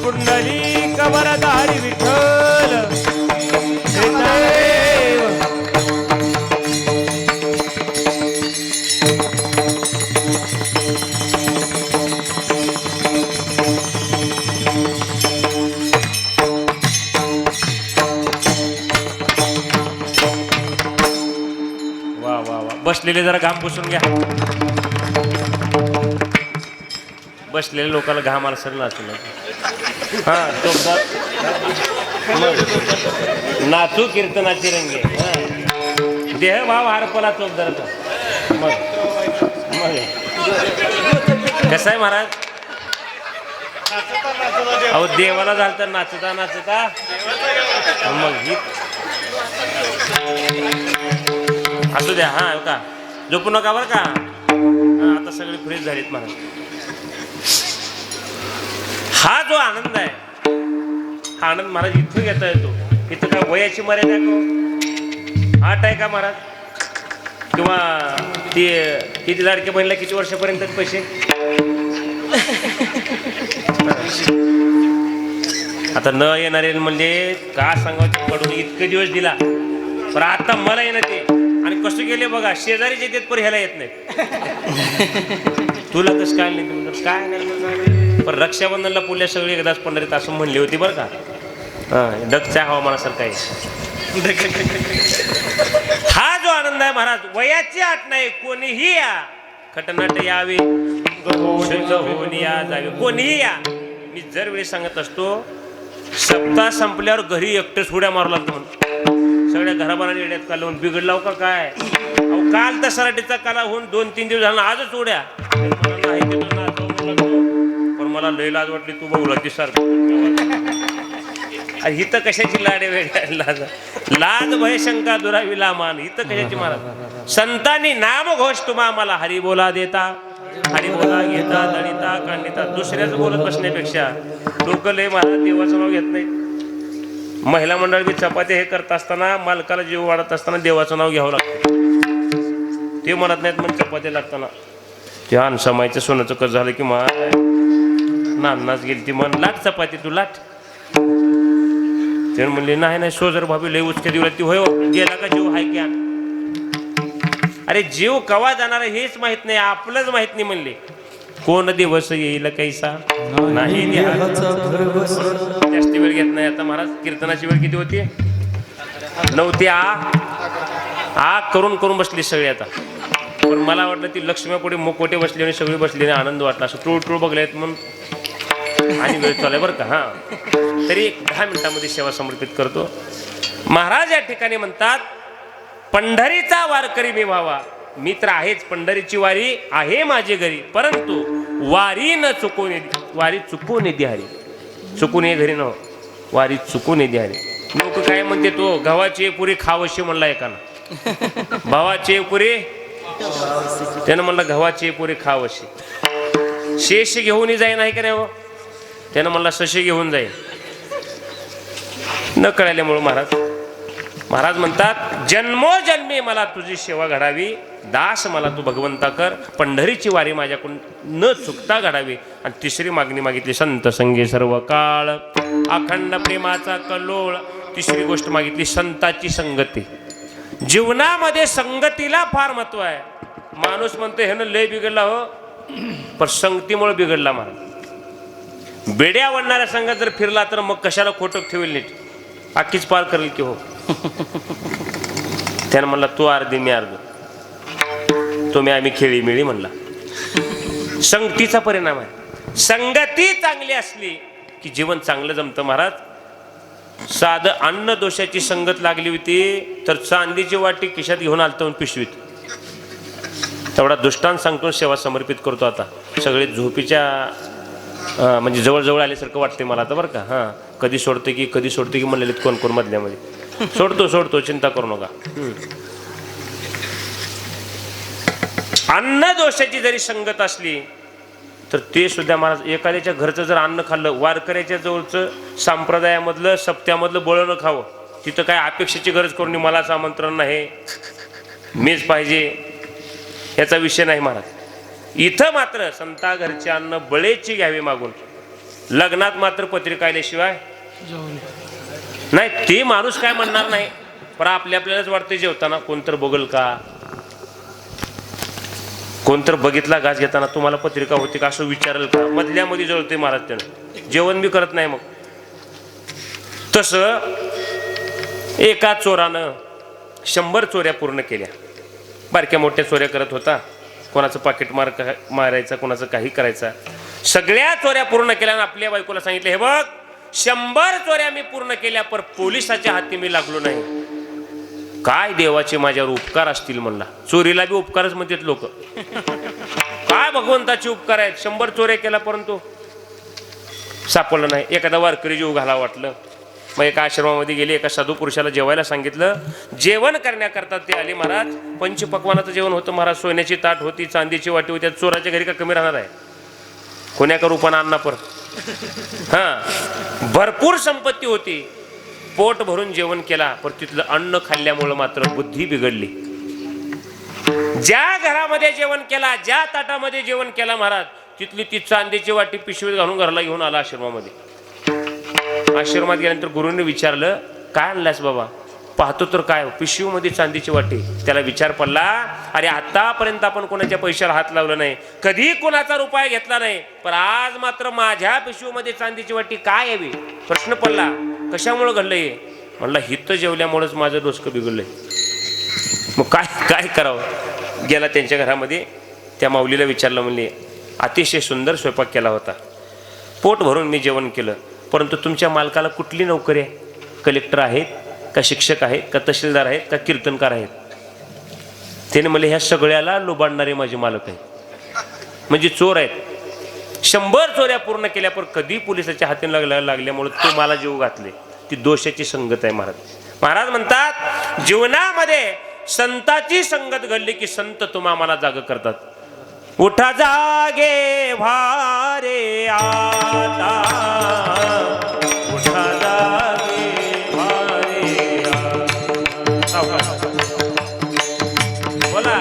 पुंडलिक वरदारी विठ्ठल श्रीदेव वा वा वा बसलेले जरा घाम पुसून घ्या बसलेल्या लोकांना घाम आला सर नाचू हा चोपदार नाचू कीर्तनाची रंगे देह भाव हारपला चोपदारचा मग मग कसं आहे महाराज अहो देवाला झालं तर नाचता नाचता मग ही असू द्या हा का झोपू नका बरं का आता सगळी फ्रीज झालीत महाराज हा जो आनंद आहे हा आनंद महाराज इथं घेता येतो इथं काय वयाची मर्यादा का आठ आहे का महाराज किंवा ती किती लाडके बहिणीला किती वर्षापर्यंत पैसे आता न येणारे म्हणजे का सांगावं कडून इतके दिवस दिला पण आता मला येणं ते आणि कसं गेले बघा, शेजारीचे देत पर ह्याला येत नाही. तुला कसं काय नाही, म्हणलं काय नाही. पण रक्षाबंधनला पुल्या सगळी एकदाच पंढरीत असं म्हणली होती बरं का. हा, डगच्या हवामानासारखा आहे. हा जो आनंद आहे महाराज, वयाची आठ नाही, कोणीही या, खटनाट यावे, शुद्ध होऊन या जावे, कोणीही या. मी जर वेळी सांगत असतो, सप्ताह संपल्यावर घरी एकटेच उड्या मारू लागतो म्हणून. सगळ्या घराबाराने येड्यात काल लावून बिघडलाव का काय. अहो, काल तर सराटीचा काला होऊन 2-3 दिवस झाला, आजच उड्या. पण मला लय लाज वाटली, तू बघू ती सारखं. हिथं कशाची लाडे वेगळ्या लाज भय शंका दुराविला मान, हिथं कशाची महाराज. संतांनी नाम घोष तुम्हा मला हरी बोला देता, हरी बोला घेता, दळिता कांडिता. दुसऱ्याच बोलत बसण्यापेक्षा लोक लय महाराज देवाचं नाव घेत नाही. महिला मंडळ बी चपात्या हे करत असताना, मालकाला जीव वाढत असताना देवाचं नाव घ्यावं लागतं. ते म्हणत नाहीत मग चपात्या लागताना. ते अनसमायचं सोन्याचं कसं झालं की माय नानाच गेली ती मन, लाट चपाती तू लाट. ते म्हणले नाही सोजर भाभी लय उचके दिवला ती. होय गेला का जीव हाय क्या. अरे जीव कवा जाणार हेच माहित नाही, आपलंच माहित नाही. म्हणले कोण दिवस येईल कैसा नाही, जास्ती वेळ घेत नाही. आता महाराज कीर्तनाची वेळ किती होती, 9 ते आ करून करून बसली सगळी. आता पण मला वाटलं ती लक्ष्मी पुढे मुकोटे बसली आणि सगळी बसली, आनंद वाटला. असं टूळ बघलेत म्हणून आणि वेळ चालू बरं का. हा, तरी 10 मिनिटांमध्ये सेवा समर्पित करतो. महाराज या ठिकाणी म्हणतात, पंढरीचा वारकरी मी व्हावा. मी तर आहेच, पंढरीची वारी आहे माझी घरी, परंतु वारी न चुकून, वारी चुकून येते हरी. चुकून ये घरी न, वारी चुकून येते हरी. लोक काय म्हणते, तो गव्हाची पुरी खावशी म्हणला एकानं, भावाची पुरी त्यानं म्हणलं गव्हाची पुरी खावशी. शेष घेऊन जाई नाही का नाही हो, त्यानं म्हणला सशी घेऊन जाईल. न कळल्यामुळे महाराज म्हणतात, जन्मोजन्मी मला तुझी सेवा घडावी, दास मला तू भगवंता कर, पंढरीची वारी माझ्याकडून न चुकता घडावी. आणि तिसरी मागणी मागितली, संत संगे सर्व काळ, अखंड प्रेमाचा कल्लोळ. तिसरी गोष्ट मागितली, संताची संगती. जीवनामध्ये संगतीला फार महत्व आहे. माणूस म्हणतो ह्यानं लय बिघडला हो, पण संगतीमुळे बिघडला. महाराज बेड्या वडणाऱ्या संघात जर फिरला तर मग कशाला खोटं ठेवेल, नीट अख्खीच पार करेल की हो. त्यानं म्हणला तू अर्धी मी अर्ध, तुम्ही आम्ही खेळी मिळी म्हणला. संगतीचा परिणाम आहे. संगती चांगली असली की जीवन चांगलं जमतं. महाराज साधं अन्न दोषाची संगत लागली होती तर चांदीची वाटी खिशात घेऊन आलतो पिशवीत. तेवढा दृष्टांत सांगतो, सेवा समर्पित करतो. आता सगळे झोपीच्या म्हणजे जवळजवळ आल्यासारखं वाटते मला आता बरं का. हां, कधी सोडते की म्हणलेले कोण मधल्यामध्ये. सोडतो चिंता करू नका. अन्न दोषाची जरी संगत असली तर ते सुद्धा महाराज, एखाद्याच्या घरचं जर अन्न खाल्लं, वारकऱ्याच्या जवळचं संप्रदायामधलं सप्त्यामधलं बळणं खावं, तिथं काय अपेक्षेची गरज करून मलाच आमंत्रण नाही, मीच पाहिजे, याचा विषय नाही महाराज. इथं मात्र संता घरचे अन्न बळेची घ्यावी मागून. लग्नात मात्र पत्रिका आल्याशिवाय नाही. ते माणूस काय म्हणणार नाही, पण आपल्यालाच वाटते जेवताना कोणतर बघल का, कोणतर बघितला घास घेताना तुम्हाला पत्रिका होती का असं विचारेल का, मधल्यामध्ये जळते महाराज. त्यानं जेवण बी करत नाही. मग तसं एका चोरानं 100 चोऱ्या पूर्ण केल्या. बारक्या मोठ्या चोऱ्या करत होता, कोणाचं पाकिट मारायचा, कोणाचं काही करायचा. सगळ्या चोऱ्या पूर्ण केल्या. आपल्या बायकोला सांगितलं, हे बघ 100 चोऱ्या मी पूर्ण केल्या, पण पोलिसाच्या हाती मी लागलो नाही. काय देवाचे माझ्यावर उपकार असतील म्हणला. चोरीला बी उपकारच म्हणतात लोक. काय भगवंताचे उपकार आहेत. 100 चोऱ्या केला परंतु सापडलं नाही. एखादा वारकरी जीव घाला वाटलं. मग एका आश्रमामध्ये गेले, एका साधू पुरुषाला जेवायला सांगितलं. जेवण करण्याकरता ते आले. महाराज पंचपक्वानाचं जेवण होतं महाराज. सोन्याची ताट होती, चांदीची वाटी होती. चोराच्या घरी का कमी राहणार आहे, कोण्या रूपानं आणणार पर. हां, भरपूर संपत्ती होती, पोट भरून जेवण केला, पण तिथलं अन्न खाल्ल्यामुळं मात्र बुद्धी बिघडली. ज्या घरामध्ये जेवण केला, ज्या ताटामध्ये जेवण केला महाराज, तिथली ती चांदीची वाटी पिशवीत घालून घराला घेऊन आला आश्रमामध्ये. आश्रमात गेल्यानंतर गुरुंनी विचारलं, काय आणलास बाबा. पाहतो तर काय पिशवीमध्ये चांदीची वाटी. त्याला विचार पडला, अरे आतापर्यंत आपण कोणाच्या पैशाला हात लावला नाही, कधी कोणाचा रुपया घेतला नाही, पण आज मात्र माझ्या पिशवीमध्ये चांदीची वाटी काय यावी. प्रश्न पडला, कशामुळे घडलंय. म्हणलं हित जेवल्यामुळेच माझं डोसकं बिघडलंय. मग काय काय करावं. गेला त्यांच्या घरामध्ये, त्या माऊलीला विचारलं. म्हणले अतिशय सुंदर स्वयंपाक केला होता, पोट भरून मी जेवण केलं, परंतु तुमच्या मालकाला कुठली नोकरी आहे, कलेक्टर आहेत का, शिक्षक आहेत का, तहसीलदार आहेत का, कीर्तनकार आहेत. त्याने म्हणले ह्या सगळ्याला लुबाडणारे माझे मालक आहेत, म्हणजे चोर आहेत. 100 चोऱ्या पूर्ण केल्या, पण कधी पोलिसाच्या हाती लागल्यामुळे ते मला जीव घातले. ती दोषाची संगत आहे. महाराज म्हणतात जीवनामध्ये संताची संगत घडली की संत तुम्हा मला जाग करतात. उठा जागे भारे आता, उठा जागे भारे आता. बोला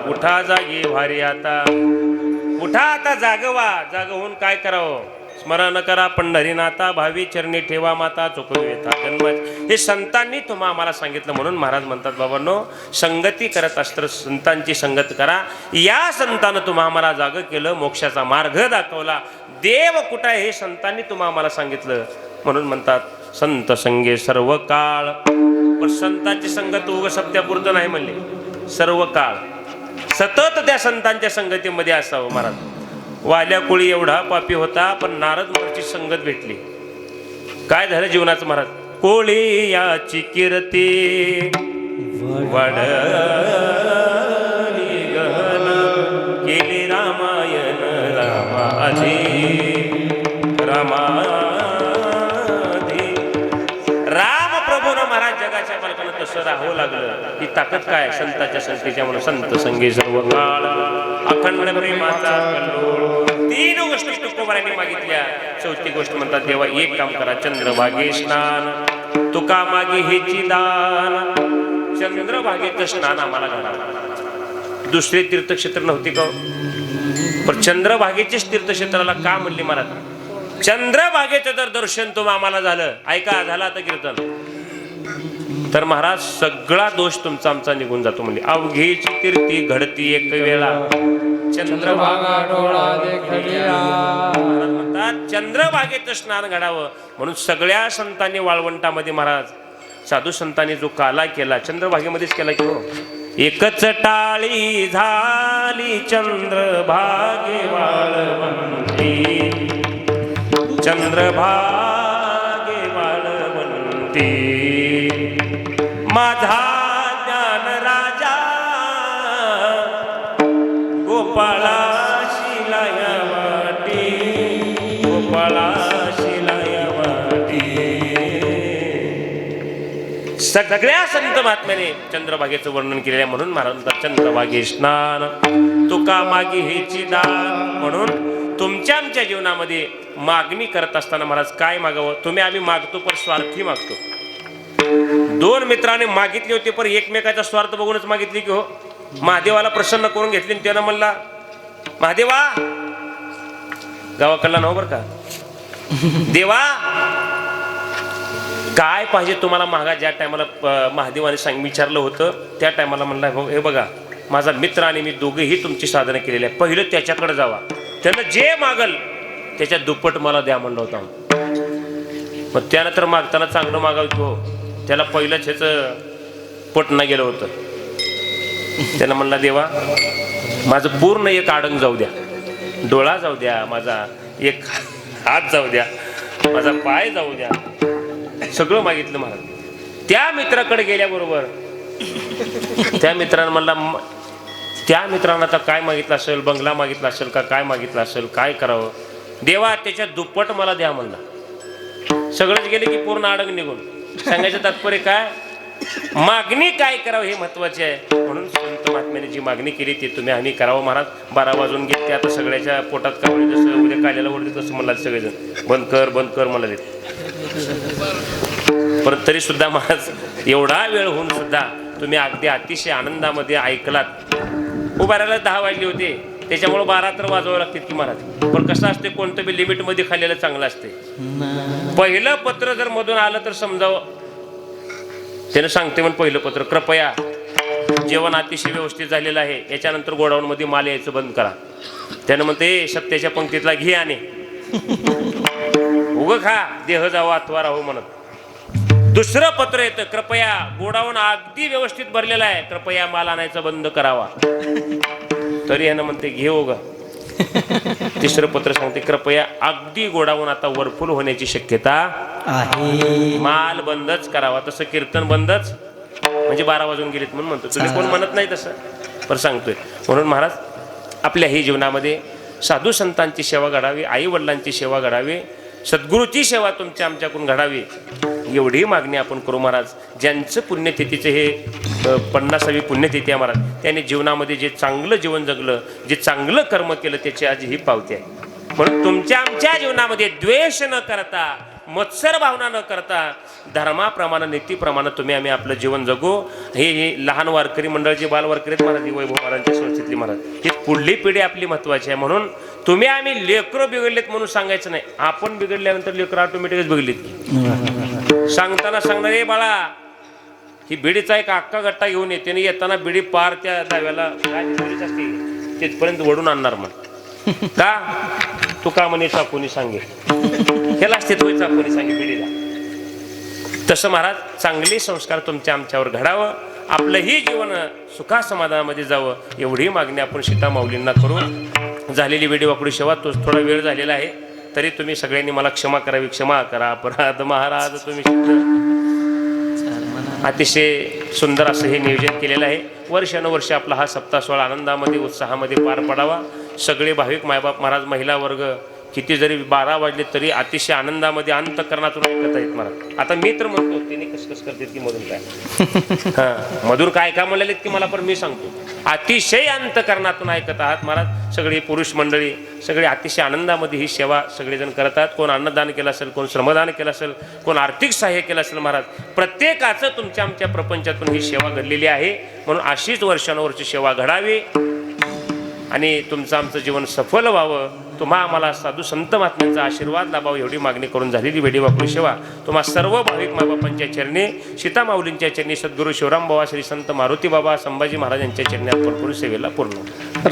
उठा जागे भारी आता. उठा आता जागवा. जागवून काय करावं. स्मरण करा पंढरीनाथा, भावी चरणी ठेवा माता, चुकवे था जन्म. हे संतांनी तुम्हा आम्हाला सांगितलं. म्हणून महाराज म्हणतात बाबांनो, संगती करत असतं संतांची संगत करा. या संतानं तुम्हा आम्हाला जाग केलं, मोक्षाचा मार्ग दाखवला. देव कुठं आहे हे संतांनी तुम्हा आम्हाला सांगितलं. म्हणून म्हणतात संत संगे सर्व काळ. पण संतांची संगत उग सत्यापुरतं नाही म्हणले, सर्व काळ सतत त्या संतांच्या संगतीमध्ये असावं. महाराज वाल्या कुळी एवढा पापी होता, पण नारद मुनीची संगत भेटली. काय झालं जीवनाचं महाराज. कोळी याची कीर्ती वाढली गहन, केली राम घडावं लागलं. ही ताकद काय? संताच्या संगतीच्या म्हणून संत संगी सर्व काळ अखंड प्रेमाचा कल्लोळ. 3 गोष्टी तुकोबारांनी मागितल्या. चौथी गोष्ट म्हणतात देवा एक काम करा, चंद्रभागे स्नान तुका मागे हेची दान. चंद्रभागेचं स्नान आम्हाला घडा. दुसरे तीर्थक्षेत्र नव्हते का? पण चंद्रभागेचेच तीर्थक्षेत्राला का म्हणले महाराज? चंद्रभागेचं जर दर्शन तुम्ही आम्हाला झालं, ऐका झालं आता कीर्तन, तर महाराज सगळा दोष तुमचा आमचा निघून जातो. म्हणजे अवघेची तीर्थी घडती एक वेळा चंद्रभागा डोळा म्हणतात. चंद्रभागेचं स्नान घडावं म्हणून सगळ्या संतांनी वाळवंटामध्ये महाराज साधू संतांनी जो काला केला चंद्रभागेमध्येच केला की हो. एकच टाळी झाली चंद्रभागे वाळवंटी, चंद्रभागे वाळवंटी. माझा ज्ञान राजा गोपाळा शिलाया वाटी, गोपाळा शिलाया वाटी. सगळ्या संत महात्म्याने चंद्रभागेचं वर्णन केलेलं आहे. म्हणून महाराज म्हणतात चंद्रभागे स्नान तुका मागे हेची दान. म्हणून तुमच्या आमच्या जीवनामध्ये मागणी करत असताना महाराज काय मागावं? तुम्ही आम्ही मागतो पण स्वार्थी मागतो. 2 मित्राने मागितले होते पण एकमेकाचा स्वार्थ बघूनच मागितली की हो. महादेवाला प्रसन्न करून घेतली आणि त्यानं म्हणला महादेवा गावाकडला नाव बरं का, देवा काय पाहिजे तुम्हाला मागा. ज्या टायमाला महादेवाने विचारलं होतं त्या टायमाला म्हणला हे बघा माझा मित्र आणि मी दोघेही तुमची साधना केलेली आहे. पहिलं त्याच्याकडे जावा, त्यानं जे मागल त्याच्या दुप्पट मला द्या म्हणलं होता. मग त्यानंतर मागताना चांगलं मागावं की हो. त्याला पहिलंच ह्याचं पटणं गेलं होतं. त्यानं म्हणला देवा माझं पूर्ण एक आडंग जाऊ द्या, डोळा जाऊ द्या, माझा एक हात जाऊ द्या, माझा पाय जाऊ द्या, सगळं मागितलं महाराज. त्या मित्राकडे गेल्याबरोबर त्या मित्रानं म्हणला, त्या मित्रानं आता काय मागितलं असेल, बंगला मागितला असेल का काय मागितलं असेल, काय करावं. देवा त्याच्या दुप्पट मला द्या म्हणला. सगळंच गेले की पूर्ण आडंग निघून. सांगायचं तात्पर्य काय? मागणी काय करावं हे महत्वाचे आहे. म्हणून संत महात्म्याने जी मागणी केली ती तुम्ही आम्ही करावं महाराज. 12 वाजून गेले ते आता सगळ्याच्या पोटात कावळे जसं उद्या काल्याला ओढते तसं म्हणला सगळेजण बंद कर मला देत. परत तरी सुद्धा महाराज एवढा वेळ होऊन सुद्धा तुम्ही अगदी अतिशय आनंदामध्ये ऐकलात. उभारायला 10 वाजले होते त्याच्यामुळे 12 तर वाजवावं लागतील की महाराज. पण कसं असते कोणतं बी लिमिटमध्ये खाल्लेलं चांगलं असते. पहिलं पत्र जर मधून आलं तर समजावं. त्यानं सांगते म्हणून पहिलं पत्र कृपया जेवण अतिशय व्यवस्थित झालेलं आहे, याच्यानंतर गोडाऊनमध्ये माल यायचं बंद करा. त्यानं म्हणते सत्याच्या पंक्तीतला घे आणि उगं खा देह जावं अथवा राहू म्हणत. दुसरं पत्र येतं कृपया गोडाऊन अगदी व्यवस्थित भरलेला आहे, कृपया माल आणायचं बंद करावा. तरी ह्यानं म्हणते घे उग. तिसरं पत्र सांगते कृपया अगदी गोडाऊन आता वरफुल होण्याची शक्यता आहे, माल बंदच करावा. तसं कीर्तन बंदच म्हणजे 12 वाजून गेलेत म्हणून म्हणतो. तुम्ही कोण म्हणत नाही तसं पण सांगतोय. म्हणून महाराज आपल्याही जीवनामध्ये साधू संतांची सेवा घडावी, आई वडिलांची सेवा घडावी, सद्गुरूची सेवा तुमच्या आमच्याकडून घडावी एवढी मागणी आपण करू महाराज. ज्यांचं पुण्यतिथीचं हे 50वी पुण्यतिथी आहे महाराज, त्यांनी जीवनामध्ये जे चांगलं जीवन जगलं, जे चांगलं कर्म केलं त्याची आज ही पावती आहे. म्हणून तुमच्या आमच्या जीवनामध्ये द्वेष न करता, मत्सर भावना न करता, धर्माप्रमाणे नीतीप्रमाणे तुम्ही आम्ही आपलं जीवन जगू. हे लहान वारकरी मंडळ जे बाल वारकरी आहेत महाराज, वैभव महाराजांच्या संस्थेतली महाराज, ही पुढली पिढी आपली महत्वाची आहे. म्हणून तुम्ही आम्ही लेकरं बिघडलेत म्हणून सांगायचं नाही. आपण बिघडल्यानंतर लेकरं ऑटोमॅटिकच बिघडलीत. सांगताना सांगणार ए बाळा ही बिडीचा एक अख्खा गट्टा घेऊन येते आणि येताना बिडी पार त्या दाव्याला काय असते तिथपर्यंत वडून आणणार मग का तू का म्हणे चाकूनी सांगे ह्याला असते तो चाकूनी सांगे बिडीला. तसं महाराज चांगले संस्कार तुमच्या आमच्यावर घडावं, आपलंही जीवन सुखा समाधानामध्ये जावं एवढी मागणी आपण सीता माऊलींना करू. झालेली व्हिडिओ वापरू शेवा. तो थोडा वेळ झालेला आहे तरी तुम्ही सगळ्यांनी मला क्षमा करावी. क्षमा करा अपराध महाराज. तुम्ही अतिशय सुंदर असं हे नियोजन केलेलं आहे. वर्षानुवर्ष आपला हा सप्ताह सोहळा आनंदामध्ये उत्साहामध्ये पार पडावा. सगळे भाविक मायबाप महाराज, महिला वर्ग, किती जरी 12 वाजले तरी अतिशय आनंदामध्ये अंतःकरणातून ऐकत आहेत महाराज. आता मी तर म्हणतो तिने कस करते की मधून काय हा मधून काय काय म्हणलेले की मला पण मी सांगतो अतिशय अंतःकरणातून ऐकत आहात महाराज. सगळी पुरुष मंडळी सगळे अतिशय आनंदामध्ये ही सेवा सगळेजण करतात. कोण अन्नदान केलं असेल, कोण श्रमदान केलं असेल, कोण आर्थिक सहाय्य केलं असेल महाराज. प्रत्येकाचं तुमच्या आमच्या प्रपंचातून ही सेवा घडलेली आहे. म्हणून अशीच वर्षानुवर्षी सेवा घडावी आणि तुमचं आमचं जीवन सफल व्हावं. तुम्हा आम्हाला साधू संत महात्म्यांचा आशीर्वाद लाभावा एवढी मागणी करून झालेली वेडी वाकडी सेवा तुम्हा सर्व भाविक मायबापांच्या चरणी, सीता माऊलींच्या चरणी, सद्गुरू शिवराम बाबा, श्री संत मारुती बाबा, संभाजी महाराजांच्या चरणी अर्पण करून सेवेला पूर्ण